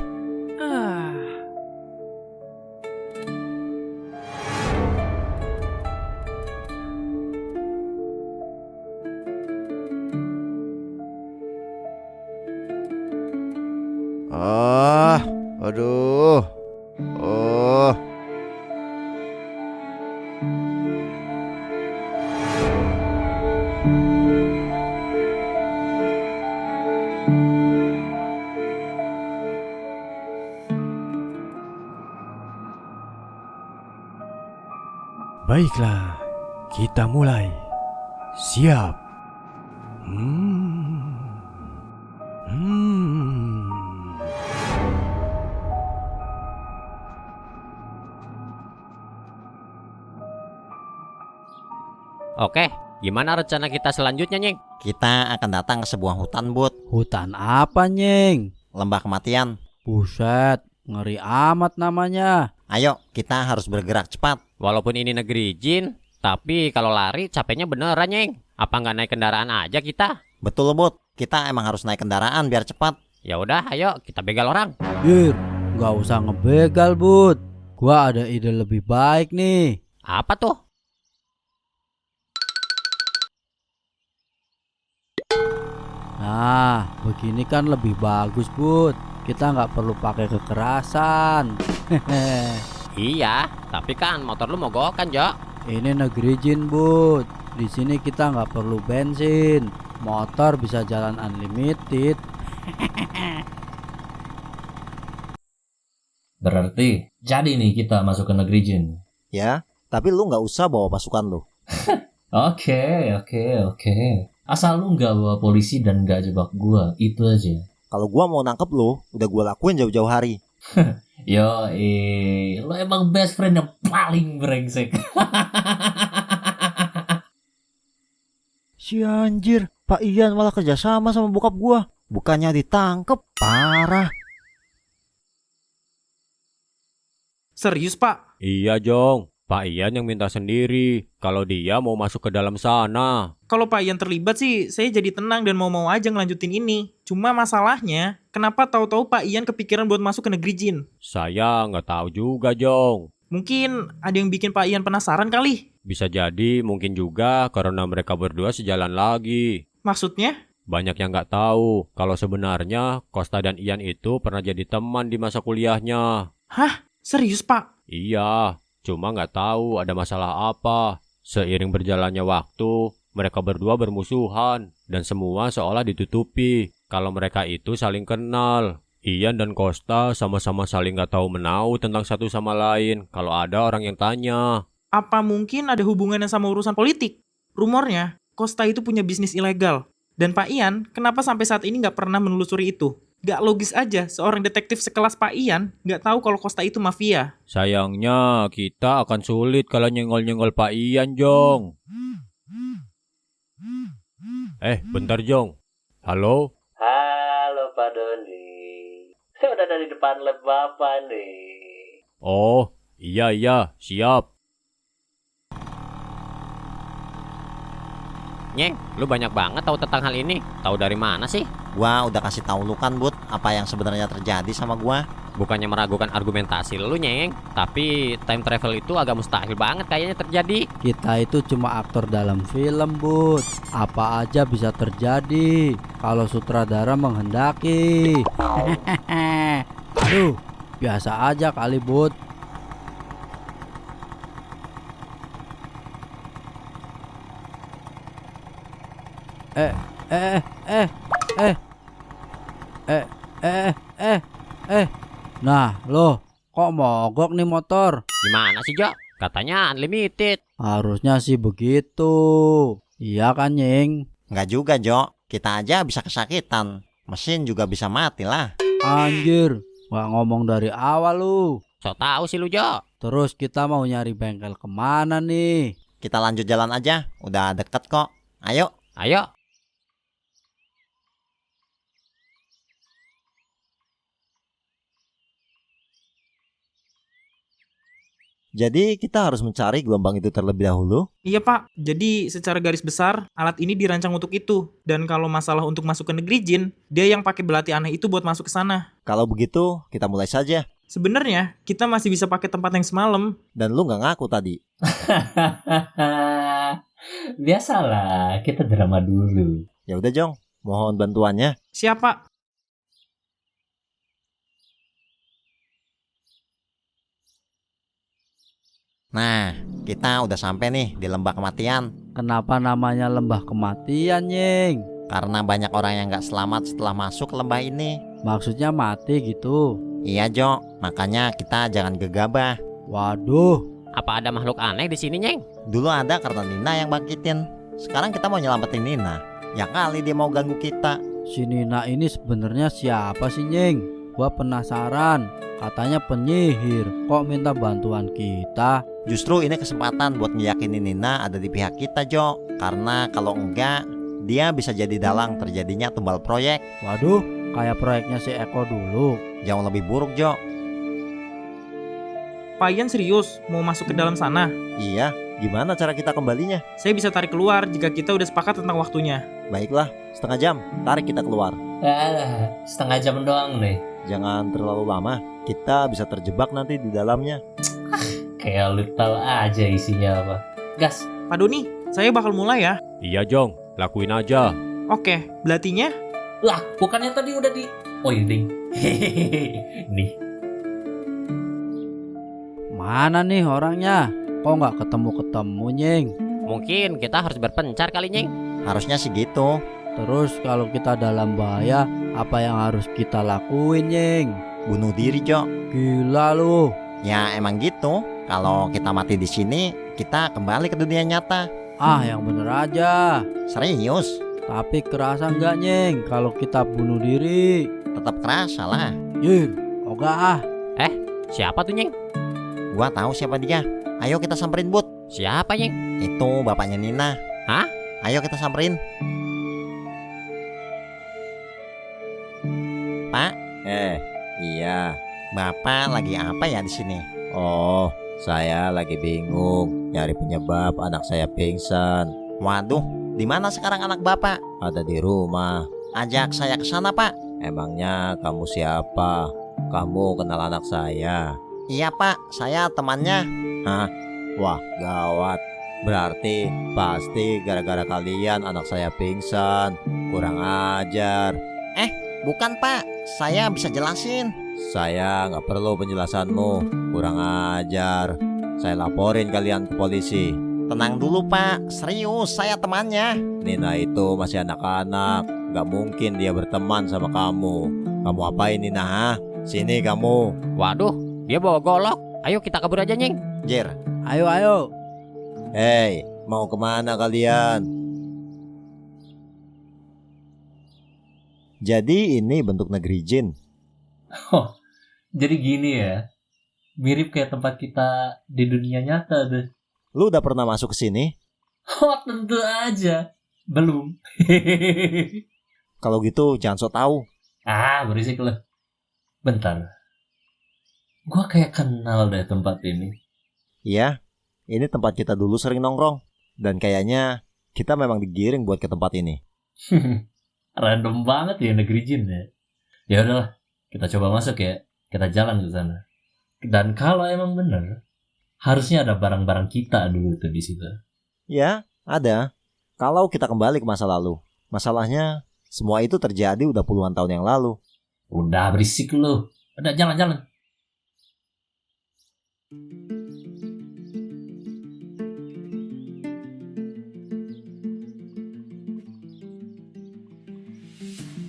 Aduh. Oh. Baiklah, kita mulai. Siap. Oke, gimana rencana kita selanjutnya, Nyeng? Kita akan datang ke sebuah hutan, Bud. Hutan apa, Nyeng? Lembah kematian. Buset, ngeri amat namanya. Ayo, kita harus bergerak cepat. Walaupun ini negeri jin, tapi kalau lari capeknya beneran, Nyeng. Apa nggak naik kendaraan aja kita? Betul, Bud. Kita emang harus naik kendaraan biar cepat. Ya udah, ayo kita begal orang. Nggak usah ngebegal, Bud. Gua ada ide lebih baik nih. Apa tuh? Nah, begini kan lebih bagus, Bud. Kita nggak perlu pakai kekerasan. Iya, tapi kan motor lu mogok kan, Jo? Ini negeri jin, Bud. Di sini kita nggak perlu bensin. Motor bisa jalan unlimited. Berarti jadi nih kita masuk ke negeri jin. Ya, tapi lu nggak usah bawa pasukan lu. Oke. Asal lu nggak bawa polisi dan nggak jebak gua, itu aja. Kalau gua mau nangkep lu, udah gua lakuin jauh-jauh hari. Yo, lo emang best friend yang paling brengsek. Si anjir, Pak Ian malah kerjasama sama bokap gua. Bukannya ditangkep, parah. Serius, Pak? Iya, Jong. Pak Ian yang minta sendiri kalau dia mau masuk ke dalam sana. Kalau Pak Ian terlibat sih, saya jadi tenang dan mau-mau aja ngelanjutin ini. Cuma masalahnya, kenapa tahu-tahu Pak Ian kepikiran buat masuk ke negeri jin? Saya nggak tahu juga, Jong. Mungkin ada yang bikin Pak Ian penasaran kali. Bisa jadi, mungkin juga karena mereka berdua sejalan lagi. Maksudnya? Banyak yang nggak tahu kalau sebenarnya Costa dan Ian itu pernah jadi teman di masa kuliahnya. Hah? Serius, Pak? Iya. Cuma nggak tahu ada masalah apa. Seiring berjalannya waktu, mereka berdua bermusuhan dan semua seolah ditutupi kalau mereka itu saling kenal. Ian dan Costa sama-sama saling nggak tahu menau tentang satu sama lain kalau ada orang yang tanya. Apa mungkin ada hubungannya sama urusan politik? Rumornya, Costa itu punya bisnis ilegal. Dan Pak Ian, kenapa sampai saat ini nggak pernah menelusuri itu? Gak logis aja seorang detektif sekelas Pak Ian gak tahu kalau Costa itu mafia. Sayangnya kita akan sulit kalau nyenggol-nyenggol Pak Ian, Jong. Bentar, Jong. Halo? Halo Pak Doni. Saya udah dari depan lab Bapak nih. Oh, iya, siap. Nyeng, lu banyak banget tahu tentang hal ini. Tahu dari mana sih? Gua udah kasih tahu lu kan, Bud, apa yang sebenarnya terjadi sama gua. Bukannya meragukan argumentasi lu, Nyeng, tapi time travel itu agak mustahil banget kayaknya terjadi. Kita itu cuma aktor dalam film, Bud. Apa aja bisa terjadi kalau sutradara menghendaki. Aduh, biasa aja kali, Bud. Eh, eh, eh, eh, eh, eh, eh, eh. Nah, loh, kok mogok nih motor? Gimana sih, Jo? Katanya unlimited. Harusnya sih begitu. Iya kan, Nying? Nggak juga, Jo. Kita aja bisa kesakitan. Mesin juga bisa mati lah. Anjir, nggak ngomong dari awal lu. So tahu sih lu, Jo. Terus kita mau nyari bengkel kemana nih? Kita lanjut jalan aja. Udah deket kok. Ayo. Ayo. Jadi kita harus mencari gelombang itu terlebih dahulu. Iya Pak, jadi secara garis besar alat ini dirancang untuk itu. Dan kalau masalah untuk masuk ke negeri jin, dia yang pakai belati aneh itu buat masuk ke sana. Kalau begitu, kita mulai saja. Sebenarnya kita masih bisa pakai tempat yang semalam. Dan lu nggak ngaku tadi. Biasalah, kita drama dulu. Ya udah Jong, mohon bantuannya. Siapa? Nah, kita udah sampai nih di lembah kematian. Kenapa namanya lembah kematian, Nying? Karena banyak orang yang nggak selamat setelah masuk ke lembah ini. Maksudnya mati gitu? Iya Jo, makanya kita jangan gegabah. Waduh, apa ada makhluk aneh di sini, Nyeng? Dulu ada karena Nina yang bangkitin. Sekarang kita mau nyelamatin Nina. Ya kali dia mau ganggu kita. Si Nina ini sebenarnya siapa sih, Nying? Gua penasaran. Katanya penyihir, kok minta bantuan kita? Justru ini kesempatan buat ngeyakinin Nina ada di pihak kita, Jo. Karena kalau enggak, dia bisa jadi dalang terjadinya tumbal proyek. Waduh, kayak proyeknya si Eko dulu. Jauh lebih buruk, Jo. Pak Ian serius mau masuk ke dalam sana? Iya, gimana cara kita kembalinya? Saya bisa tarik keluar jika kita udah sepakat tentang waktunya. Baiklah, setengah jam, tarik kita keluar. Setengah jam doang deh. Jangan terlalu lama, kita bisa terjebak nanti di dalamnya. Kayak lu tahu aja isinya apa. Gas. Pak Doni, saya bakal mulai ya. Iya Jong, lakuin aja. Oke, belatinya? Lah, bukannya tadi udah di... Oh iya ding. Nih. Mana nih orangnya? Kok nggak ketemu-ketemu, Nying? Mungkin kita harus berpencar kali, Nying. Harusnya sih gitu. Terus kalau kita dalam bahaya, apa yang harus kita lakuin, Nying? Bunuh diri, Jo. Gila lu. Ya emang gitu. Kalau kita mati di sini, kita kembali ke dunia nyata. Ah, yang bener aja. Serius. Tapi kerasa nggak, Nying, kalau kita bunuh diri? Tetap kerasa lah. Yir, oga ah. Siapa tuh, Nying? Gua tahu siapa dia. Ayo kita samperin, Bud. Siapa, Nying? Itu bapaknya Nina. Hah? Ayo kita samperin. Pak? Iya. Bapak lagi apa ya di sini? Oh, saya lagi bingung nyari penyebab anak saya pingsan. Waduh, di mana sekarang anak Bapak? Ada di rumah. Ajak saya ke sana, Pak. Emangnya kamu siapa? Kamu kenal anak saya? Iya, Pak. Saya temannya. Hah? Wah, gawat. Berarti pasti gara-gara kalian anak saya pingsan. Kurang ajar. Bukan, Pak. Saya bisa jelasin. Saya nggak perlu penjelasanmu. Kurang ajar. Saya laporin kalian ke polisi. Tenang dulu, Pak. Serius, saya temannya. Nina itu masih anak-anak. Nggak mungkin dia berteman sama kamu. Kamu apain, Nina? Ha? Sini kamu. Waduh, dia bawa golok. Ayo kita kabur aja, Nying. Jer. Ayo. Hei, mau kemana kalian? Jadi ini bentuk negeri jin. Oh, jadi gini ya. Mirip kayak tempat kita di dunia nyata deh. Lu udah pernah masuk ke sini? Oh, tentu aja. Belum. Kalau gitu jangan sok tahu. Berisik lu. Bentar. Gua kayak kenal deh tempat ini. Iya, ini tempat kita dulu sering nongkrong. Dan kayaknya kita memang digiring buat ke tempat ini. Random banget ya negeri jin ya. Ya udahlah, kita coba masuk ya. Kita jalan ke sana. Dan kalau emang bener, harusnya ada barang-barang kita dulu tuh di situ. Ya, ada. Kalau kita kembali ke masa lalu. Masalahnya, semua itu terjadi udah puluhan tahun yang lalu. Udah berisik lu. Udah jalan.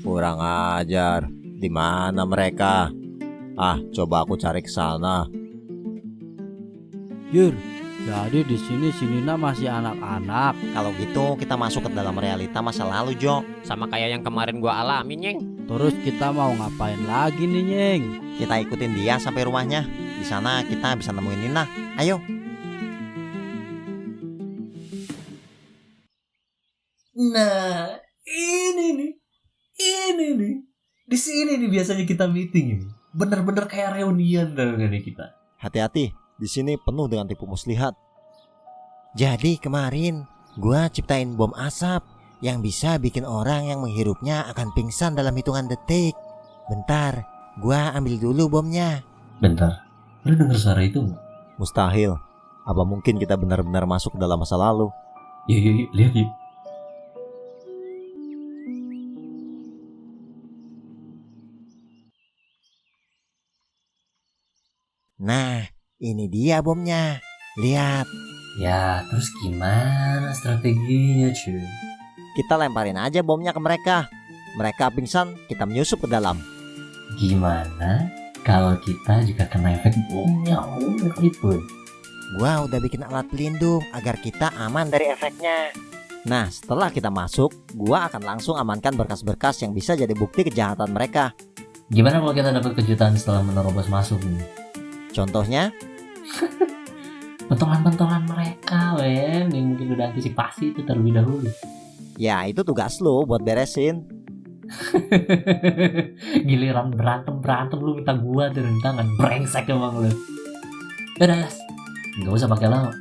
Kurang ajar. Di mana mereka? Coba aku cari ke sana. Jur, jadi di sini masih anak-anak. Kalau gitu kita masuk ke dalam realita masa lalu, Jo. Sama kayak yang kemarin gua alamin, Nyeng. Terus kita mau ngapain lagi nih, Nyeng? Kita ikutin dia sampai rumahnya. Di sana kita bisa nemuin Nina. Ayo. Nah, ini nih. Di sini nih biasanya kita meeting ini. Bener-bener kayak reunian dong nih kita. Hati-hati, di sini penuh dengan tipu muslihat. Jadi kemarin gua ciptain bom asap yang bisa bikin orang yang menghirupnya akan pingsan dalam hitungan detik. Bentar, gua ambil dulu bomnya. Bentar, lu denger suara itu nggak? Mustahil. Apa mungkin kita benar-benar masuk ke dalam masa lalu? Yuk, lihat yuk. Nah, ini dia bomnya. Lihat. Ya, terus gimana strateginya, cuy? Kita lemparin aja bomnya ke mereka. Mereka pingsan, kita menyusup ke dalam. Gimana kalau kita juga kena efek bomnya? Ribut. Gua udah bikin alat pelindung agar kita aman dari efeknya. Nah, setelah kita masuk, gua akan langsung amankan berkas-berkas yang bisa jadi bukti kejahatan mereka. Gimana kalau kita dapat kejutan setelah menerobos masuk nih? Contohnya? Pentolan-pentolan mereka, yang mungkin udah antisipasi itu terlebih dahulu. Ya, itu tugas lo buat beresin. Giliran berantem lu minta gua turun tangan, brengsek emang lu. Udah, nggak usah pakai lama.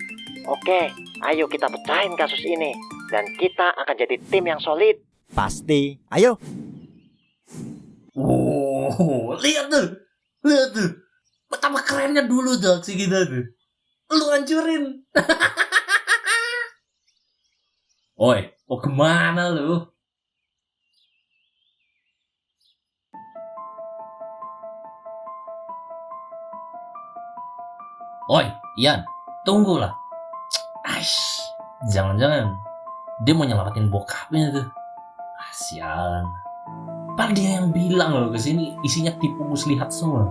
Oke, ayo kita pecahin kasus ini dan kita akan jadi tim yang solid. Pasti. Ayo. Oh, lihat tuh. Betapa kerennya dulu tuh aksi kita tuh. Lu hancurin. Oi, mau kemana lu? Oi, Ian, tunggulah. Aish, jangan-jangan dia mau nyelamatin bokapnya tuh. Sialan. Padahal dia yang bilang loh kesini isinya tipu muslihat semua.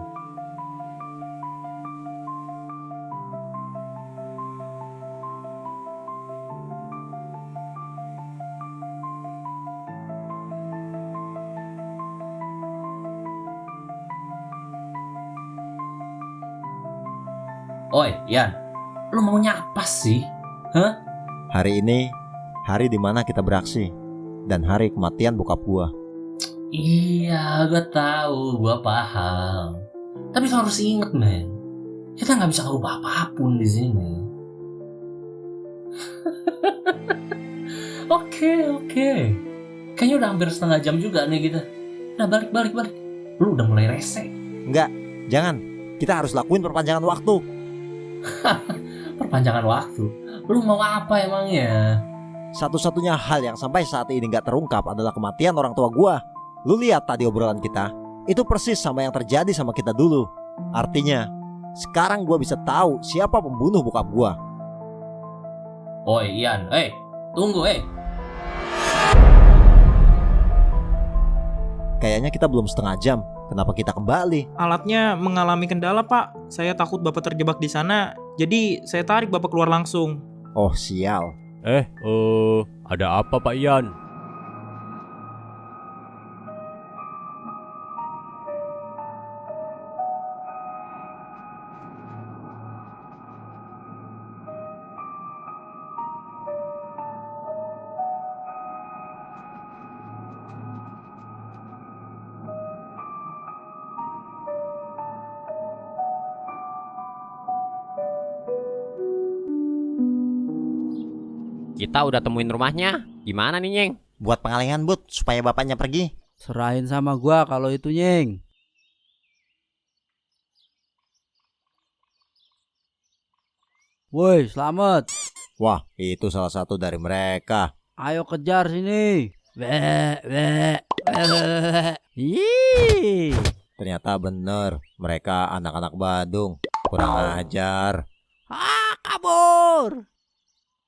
Oi, Ian, lu mau nyapa sih? Hah? Hari ini, hari dimana kita beraksi. Dan hari kematian bokap gua. Iya, gue tahu, gue paham. Tapi lo harus inget, men. Kita nggak bisa ubah apapun di sini. Oke. Kayaknya udah hampir setengah jam juga nih kita. Nah, balik. Lu udah mulai rese. Enggak, jangan. Kita harus lakuin perpanjangan waktu. Perpanjangan waktu? Lu mau apa emangnya? Satu-satunya hal yang sampai saat ini gak terungkap adalah kematian orang tua gua. Lu lihat tadi obrolan kita, itu persis sama yang terjadi sama kita dulu. Artinya, sekarang gua bisa tahu siapa pembunuh bokap gua. Oi, Ian, tunggu, Kayaknya kita belum setengah jam. Kenapa kita kembali? Alatnya mengalami kendala, Pak. Saya takut Bapak terjebak di sana. Jadi, saya tarik Bapak keluar langsung. Oh, sial. Ada apa Pak Ian? Kita udah temuin rumahnya. Gimana nih, Nyeng? Buat pengalihan, Bud, supaya bapaknya pergi. Serahin sama gua kalau itu, Nyeng. Woi, selamat. Wah, itu salah satu dari mereka. Ayo kejar sini. Ih. Ternyata bener, mereka anak-anak Badung. Kurang ajar. Kabur.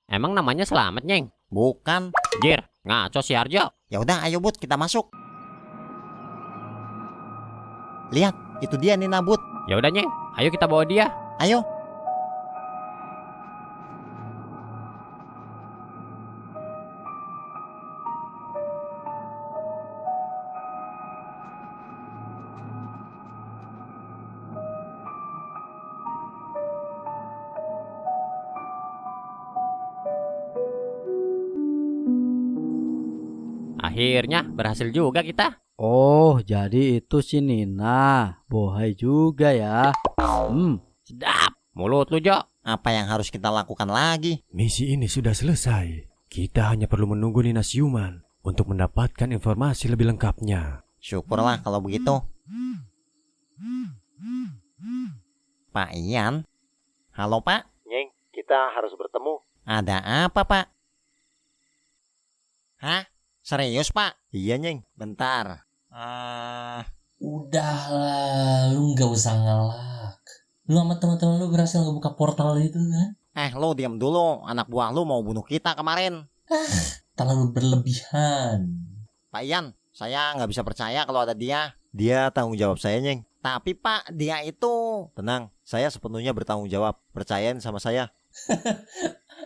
Emang namanya Selamat, Nyeng? Bukan. Jir, ngaco si Arjo. Ya udah, ayo Bud, kita masuk. Lihat, itu dia Nina Bud. Ya udah, Nyeng. Ayo kita bawa dia. Ayo. Akhirnya berhasil juga kita. Oh, jadi itu si Nina. Bohai juga ya. Sedap. Mulut lu, Jo. Apa yang harus kita lakukan lagi? Misi ini sudah selesai. Kita hanya perlu menunggu Nina siuman untuk mendapatkan informasi lebih lengkapnya. Syukurlah kalau begitu. Pak Ian? Halo Pak? Nyeng, kita harus bertemu. Ada apa Pak? Hah? Serius Pak? Iya Nyeng. Bentar. Udahlah, lu nggak usah ngelak. Lu sama teman-teman lu berhasil ngebuka portal itu kan? Lo diam dulu. Anak buah lu mau bunuh kita kemarin. Terlalu berlebihan. Pak Ian, saya nggak bisa percaya kalau ada dia. Dia tanggung jawab saya Nyeng. Tapi Pak, dia itu... Tenang, saya sepenuhnya bertanggung jawab. Percayain sama saya.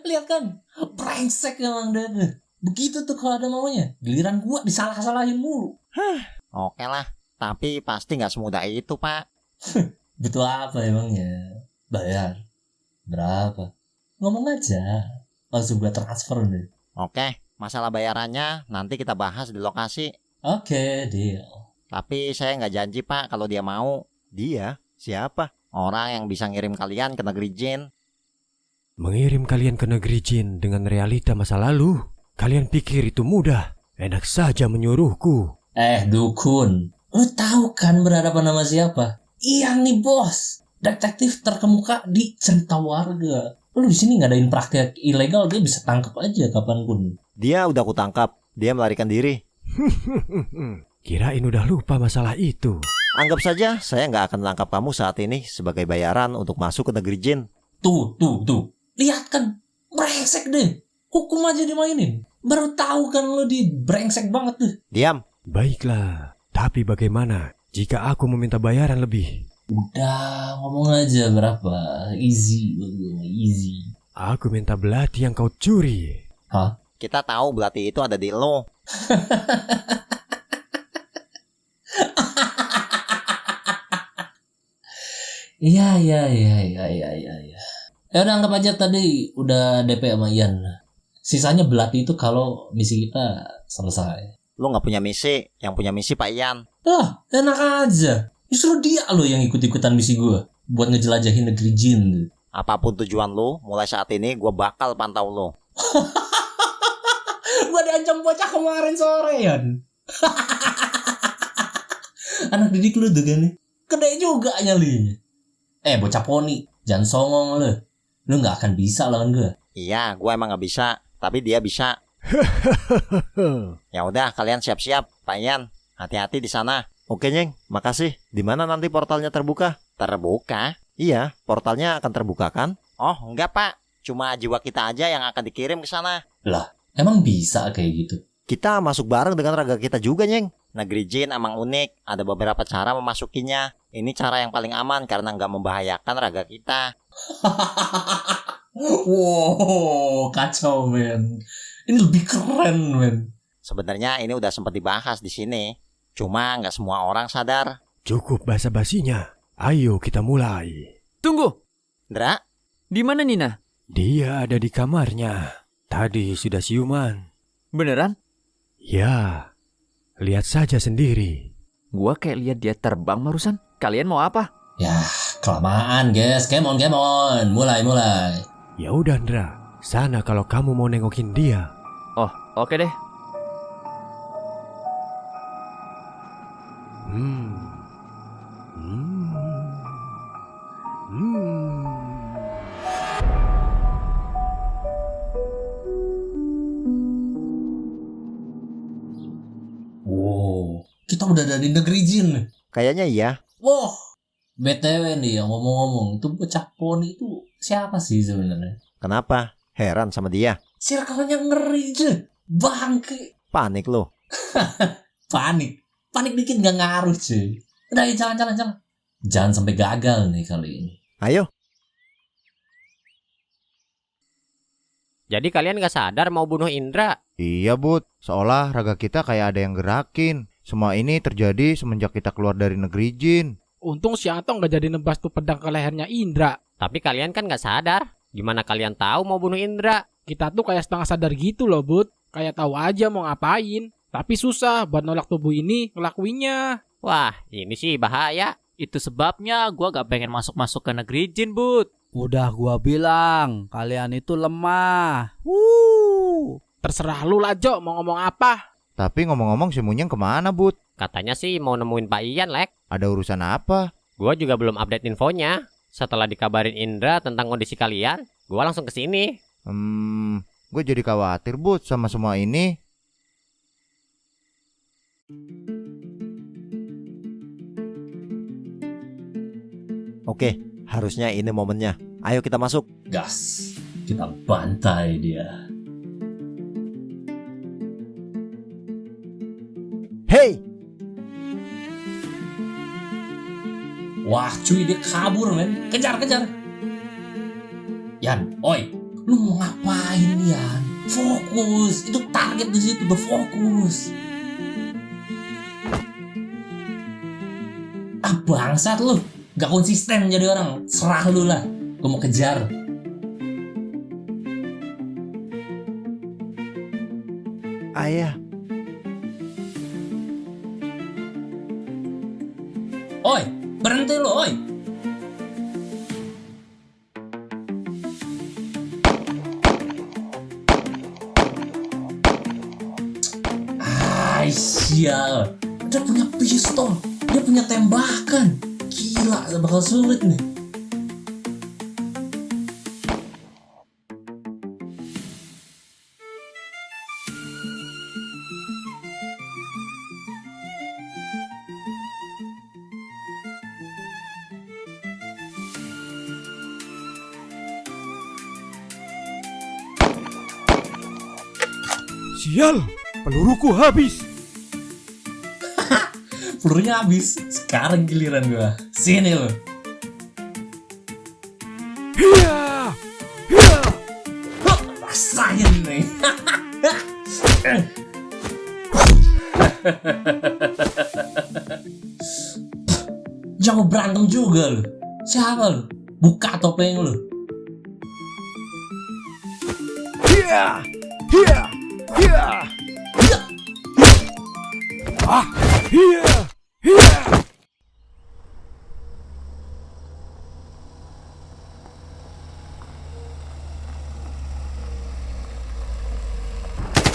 Lihat kan, brengsek emang dia. Begitu tuh kalau ada maunya. Giliran gua disalah-salahin mulu. Oke lah, tapi pasti nggak semudah itu Pak. Butuh apa emangnya? Bayar. Berapa? Ngomong aja. Langsung gua transfer deh. Oke, masalah bayarannya nanti kita bahas di lokasi. Oke, deal. Tapi saya nggak janji Pak kalau dia mau. Dia? Siapa? Orang yang bisa ngirim kalian ke negeri jin. Mengirim kalian ke negeri jin dengan realita masa lalu? Kalian pikir itu mudah? Enak saja menyuruhku. Dukun. Lu tahu kan berhadapan sama siapa? Iya nih bos. Detektif terkemuka di cerita warga. Lu di sini ngadain praktek ilegal, dia bisa tangkap aja kapanpun. Dia udah kutangkap. Dia melarikan diri. Kirain udah lupa masalah itu. Anggap saja saya nggak akan menangkap kamu saat ini sebagai bayaran untuk masuk ke negeri jin. Tuh. Lihat kan, brengsek deh. Hukum aja dimainin. Baru tahu kan lo di brengsek banget tuh. Diam. Baiklah, tapi bagaimana jika aku meminta bayaran lebih? Udah, ngomong aja berapa. Easy. Aku minta belati yang kau curi. Hah? Kita tahu belati itu ada di lo. Iya. Ya udah anggap aja tadi udah DP sama Ian. Sisanya belati itu kalau misi kita selesai. Lo nggak punya misi, yang punya misi Pak Ian. Enak aja. Justru dia lo yang ikut-ikutan misi gue buat ngejelajahin negeri jin. Apapun tujuan lo, mulai saat ini gue bakal pantau lo. Gue diancam bocah kemarin sore Yan. Anak didik lu tuh kan nih. Gede juga nyalinya. Bocah poni, jangan songong lo. Lu nggak akan bisa lawan gue. Iya, gue emang nggak bisa, tapi dia bisa. Ya udah, kalian siap-siap, Pak Ian. Hati-hati di sana. Oke Nyeng, makasih. Di mana nanti portalnya terbuka? Terbuka? Iya, portalnya akan terbuka kan? Oh, enggak Pak. Cuma jiwa kita aja yang akan dikirim ke sana. Lah, emang bisa kayak gitu? Kita masuk bareng dengan raga kita juga Nyeng. Negeri jin emang unik. Ada beberapa cara memasukinya. Ini cara yang paling aman karena nggak membahayakan raga kita. Wow, kacau men. Ini lebih keren men. Sebenarnya ini udah sempat dibahas di sini. Cuma nggak semua orang sadar. Cukup basa-basinya. Ayo kita mulai. Tunggu. Ndra? Di mana Nina? Dia ada di kamarnya. Tadi sudah siuman. Beneran? Ya. Lihat saja sendiri. Gua kayak lihat dia terbang barusan. Kalian mau apa? Ya, kelamaan guys. Come on. Mulai. Ya udah Ndra. Sana kalau kamu mau nengokin dia. Oh, oke deh. Wow, kita udah dari negeri jin. Kayaknya iya. Wah, BTW nih yang ngomong-ngomong, itu bocah poni itu siapa sih sebenarnya? Kenapa? Heran sama dia? Circle-nya ngeri cuy. Bangke. Panik lo. Panik dikit gak ngaruh cuy. Udah jalan. Jangan sampai gagal nih kali ini. Ayo. Jadi kalian gak sadar mau bunuh Indra? Iya Bud, seolah raga kita kayak ada yang gerakin. Semua ini terjadi semenjak kita keluar dari negeri jin. Untung si Anto nggak jadi nebas tuh pedang ke lehernya Indra. Tapi kalian kan gak sadar. Gimana kalian tahu mau bunuh Indra? Kita tuh kayak setengah sadar gitu loh, Bud. Kayak tahu aja mau ngapain. Tapi susah buat nolak tubuh ini ngelakuinnya. Wah, ini sih bahaya. Itu sebabnya gua gak pengen masuk-masuk ke negeri jin, Bud. Udah gua bilang, kalian itu lemah. Terserah lu lah, Jo, mau ngomong apa. Tapi ngomong-ngomong si Munyeng kemana Bud? Katanya sih mau nemuin Pak Ian, Lek. Ada urusan apa? Gua juga belum update infonya. Setelah dikabarin Indra tentang kondisi kalian, gua langsung ke sini. Gue jadi khawatir Bud sama semua ini. Oke, harusnya ini momennya. Ayo kita masuk. Gas, kita bantai dia. Hey! Wah cuy, dia kabur men. Kejar. Yan, oi, lu mau ngapain Yan? Fokus, itu target di situ, berfokus. Bangsat lu, gak konsisten jadi orang. Serah lu lah, gue mau kejar. Ayah. Oi, berhenti lu, oi. Sial, dia punya pistol, dia punya tembakan. Gila, bakal sulit nih. Sial, peluruku habis. Pelurunya habis. Sekarang giliran gua. Sini lo. Hiya! Rasain nih. Jangan berantem juga lo. Siapa lo? Buka topeng lo. Hiya! Ah, hiya!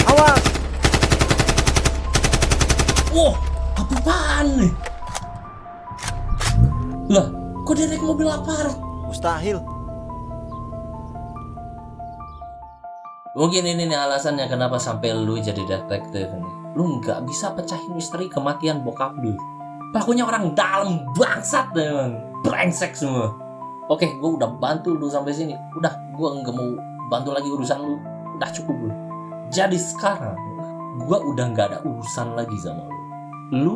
Awas! Wah, apaan nih? Lah, kok dia naik mobil aparat? Mustahil. Mungkin ini nih alasannya kenapa sampai lu jadi detektif nih. Lu nggak bisa pecahin misteri kematian bokap lu. Pelakunya orang dalam, bangsat emang, brengsek semua. Oke, gue udah bantu lu sampai sini. Udah, gue nggak mau bantu lagi urusan lu. Udah cukup lu. Jadi sekarang gue udah nggak ada urusan lagi sama lu. Lu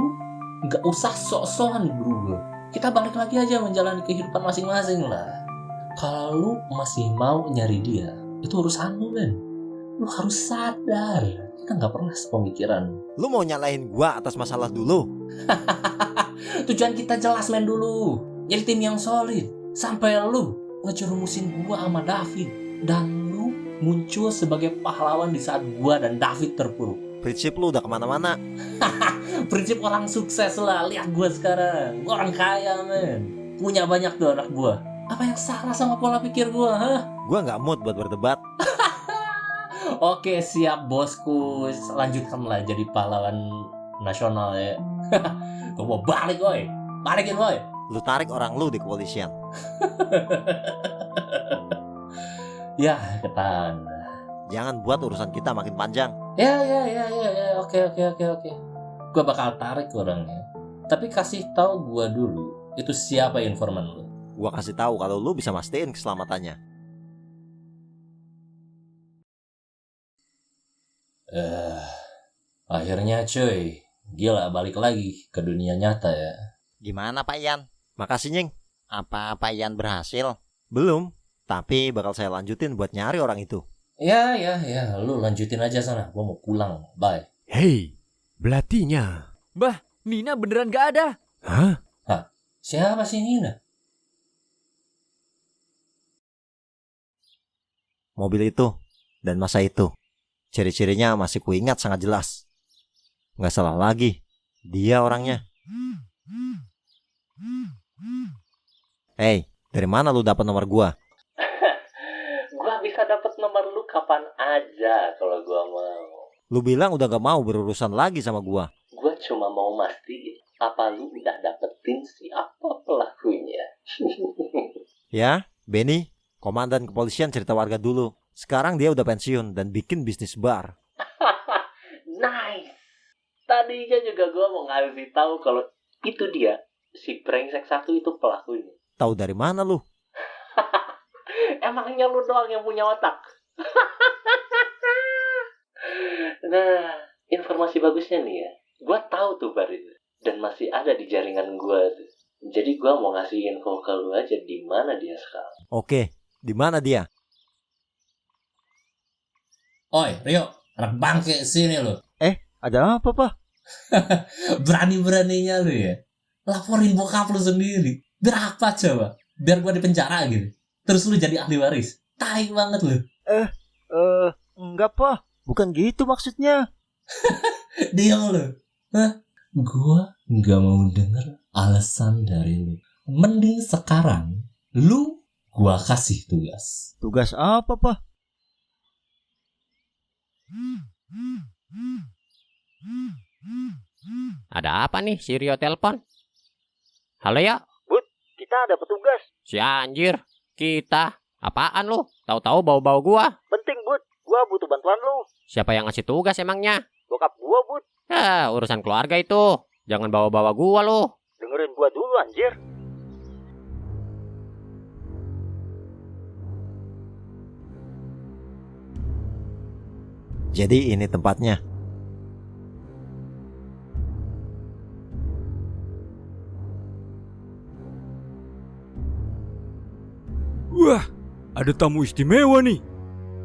nggak usah sok-sokan berubah. Kita balik lagi aja menjalani kehidupan masing-masing lah. Kalau lu masih mau nyari dia, itu urusan lu men. Lu harus sadar, kita nggak pernah sepemikiran. Lu mau nyalahin gua atas masalah dulu? Tujuan kita jelas men dulu. Jadi tim yang solid. Sampai lu ngejerumusin gua sama David. Dan lu muncul sebagai pahlawan di saat gua dan David terpuruk. Prinsip lu udah kemana-mana. Prinsip orang sukses lah. Lihat gua sekarang, gua orang kaya men. Punya banyak tuh anak gua. Apa yang salah sama pola pikir gua, hah? Gua nggak mood buat berdebat. Oke, siap bosku. Lanjutkanlah jadi pahlawan nasional ya. Gua mau balik woy. Balikin woy. Lu tarik orang lu di kepolisian. Ya, ketan. Jangan buat urusan kita makin panjang. Ya. Oke. Gua bakal tarik orangnya. Tapi kasih tahu gua dulu Itu siapa informan lu? Gua kasih tahu kalau lu bisa mastiin keselamatannya. Akhirnya cuy, gila balik lagi ke dunia nyata ya. Gimana Pak Ian? Makasih Nying. Apa Pak Ian berhasil? Belum, tapi bakal saya lanjutin buat nyari orang itu. Ya, lu lanjutin aja sana. Gua mau pulang. Bye. Hei, belatinya. Bah, Nina beneran gak ada. Hah? Siapa sih Nina? Mobil itu dan masa itu. Ciri-cirinya masih kuingat sangat jelas. Nggak salah lagi, dia orangnya. Hey, dari mana lu dapat nomor gua? Gua bisa dapat nomor lu kapan aja kalau gua mau. Lu bilang udah gak mau berurusan lagi sama gua. Gua cuma mau mastiin apa lu udah dapetin siapa pelakunya. Ya, Benny, komandan kepolisian cerita warga dulu. Sekarang dia udah pensiun dan bikin bisnis bar. Nice. Tadinya juga gua mau ngasih tahu kalau itu dia, si brengsek satu itu pelakunya. Tahu dari mana lu? Emangnya lu doang yang punya otak? Nah, informasi bagusnya nih ya. Gua tahu tuh bar itu dan masih ada di jaringan gua tuh. Jadi gua mau ngasih info ke lu aja di mana dia sekarang. Oke, di mana dia? Oi, Rio, anak bangke sini lu. Ada apa, Pak? Berani-beraninya lu ya. Laporin bokap lu sendiri. Biar apa coba? Biar gua di penjara gitu. Terus lu jadi ahli waris. Tai banget lu. Enggak, Pak. Bukan gitu maksudnya. Diam lu. Gua nggak mau denger alasan dari lu. Mending sekarang lu gua kasih tugas. Tugas apa, Pak? Ada apa nih si Rio telepon? Halo ya? Bud, kita ada petugas. Si anjir, kita. Apaan lu? Tahu-tahu bau-bau gua. Penting, Bud. Gua butuh bantuan lu. Siapa yang ngasih tugas emangnya? Bokap gua, Bud. Urusan keluarga itu. Jangan bawa-bawa gua lu. Dengerin gua dulu, anjir. Jadi ini tempatnya. Wah, ada tamu istimewa nih.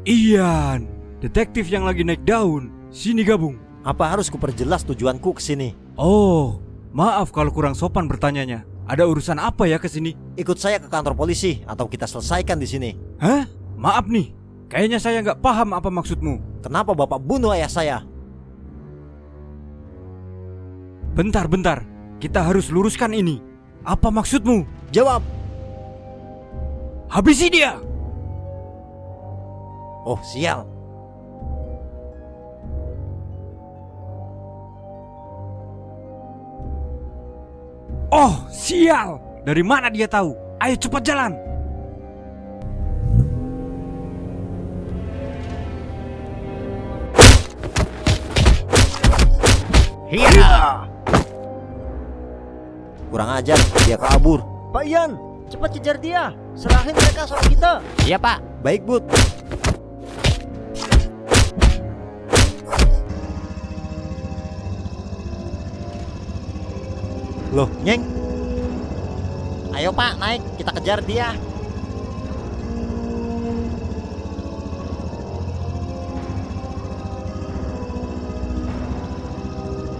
Ian, detektif yang lagi naik daun. Sini gabung. Apa harus kuperjelas tujuanku ke sini? Oh, maaf kalau kurang sopan bertanyanya. Ada urusan apa ya ke sini? Ikut saya ke kantor polisi atau kita selesaikan di sini. Hah? Maaf nih. Kayaknya saya nggak paham apa maksudmu. Kenapa Bapak bunuh ayah saya? Bentar. Kita harus luruskan ini. Apa maksudmu? Jawab. Habisi dia. Oh, sial. Oh, sial. Dari mana dia tahu? Ayo cepat jalan. Hiya! Kurang ajar, dia kabur. Pak Ian, cepat kejar dia. Serahin mereka soal kita. Iya, Pak. Baik, Bud. Loh, Nyeng. Ayo, Pak, naik. Kita kejar dia.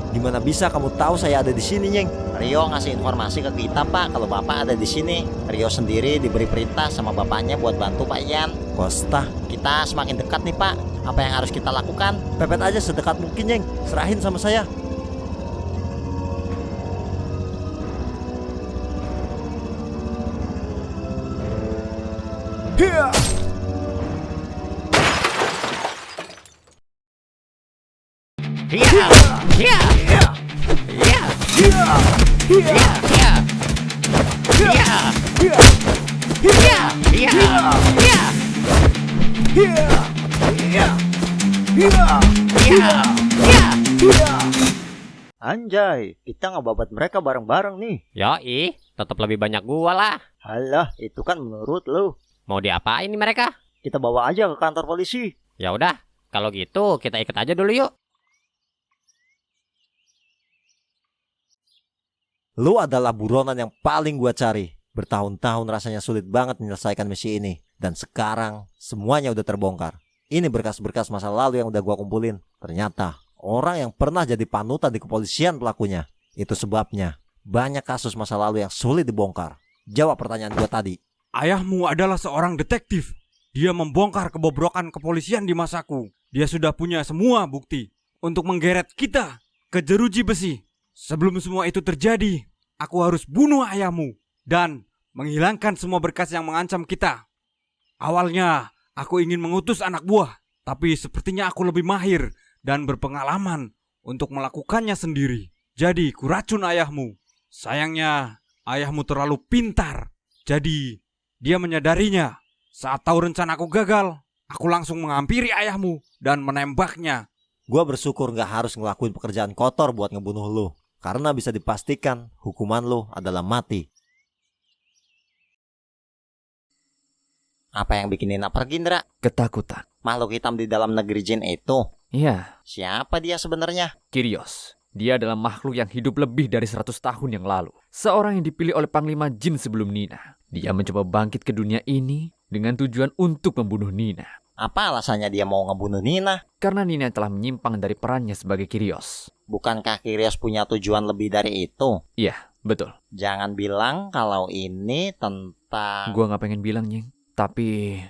Gimana bisa kamu tahu saya ada di sini, Nyeng? Rio ngasih informasi ke kita, Pak, kalau Bapak ada di sini. Rio sendiri diberi perintah sama bapaknya buat bantu Pak Ian. Kosta, kita semakin dekat nih, Pak. Apa yang harus kita lakukan? Pepet aja sedekat mungkin, Nyeng. Serahin sama saya. Hiya! Anjay, kita ngebabat mereka bareng-bareng nih. Yoi, tetap lebih banyak gua lah. Halah, itu kan menurut lu. Mau diapain nih mereka? Kita bawa aja ke kantor polisi. Ya udah, kalau gitu kita ikat aja dulu yuk. Lu adalah buronan yang paling gua cari. Bertahun-tahun rasanya sulit banget menyelesaikan misi ini. Dan sekarang semuanya udah terbongkar. Ini berkas-berkas masa lalu yang udah gua kumpulin. Ternyata orang yang pernah jadi panutan di kepolisian pelakunya. Itu sebabnya banyak kasus masa lalu yang sulit dibongkar. Jawab pertanyaan gua tadi. Ayahmu adalah seorang detektif. Dia membongkar kebobrokan kepolisian di masaku. Dia sudah punya semua bukti untuk menggeret kita ke jeruji besi. Sebelum semua itu terjadi, aku harus bunuh ayahmu dan menghilangkan semua berkas yang mengancam kita. Awalnya, aku ingin mengutus anak buah, tapi sepertinya aku lebih mahir dan berpengalaman untuk melakukannya sendiri. Jadi, kuracun ayahmu. Sayangnya, ayahmu terlalu pintar. Jadi, dia menyadarinya. Saat tahu rencanaku gagal, aku langsung menghampiri ayahmu dan menembaknya. Gua bersyukur gak harus ngelakuin pekerjaan kotor buat ngebunuh lu. Karena bisa dipastikan hukuman lu adalah mati. Apa yang bikin Nina pergi, Indra? Ketakutan. Makhluk hitam di dalam negeri jin itu? Iya. Siapa dia sebenarnya? Kyrios. Dia adalah makhluk yang hidup lebih dari 100 tahun yang lalu. Seorang yang dipilih oleh Panglima Jin sebelum Nina. Dia mencoba bangkit ke dunia ini dengan tujuan untuk membunuh Nina. Apa alasannya dia mau ngebunuh Nina? Karena Nina telah menyimpang dari perannya sebagai Kyrios. Bukankah Kyrios punya tujuan lebih dari itu? Iya, betul. Jangan bilang kalau ini tentang... Gua gak pengen bilang, Nyeng. Tapi...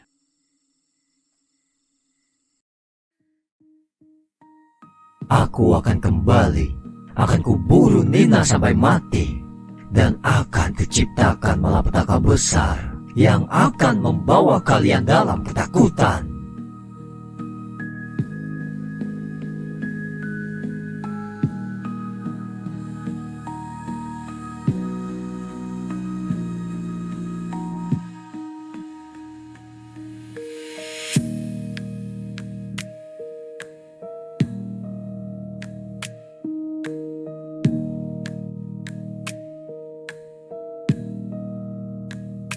Aku akan kembali. Akan kuburu Nina sampai mati. Dan akan kuciptakan malapetaka besar yang akan membawa kalian dalam ketakutan.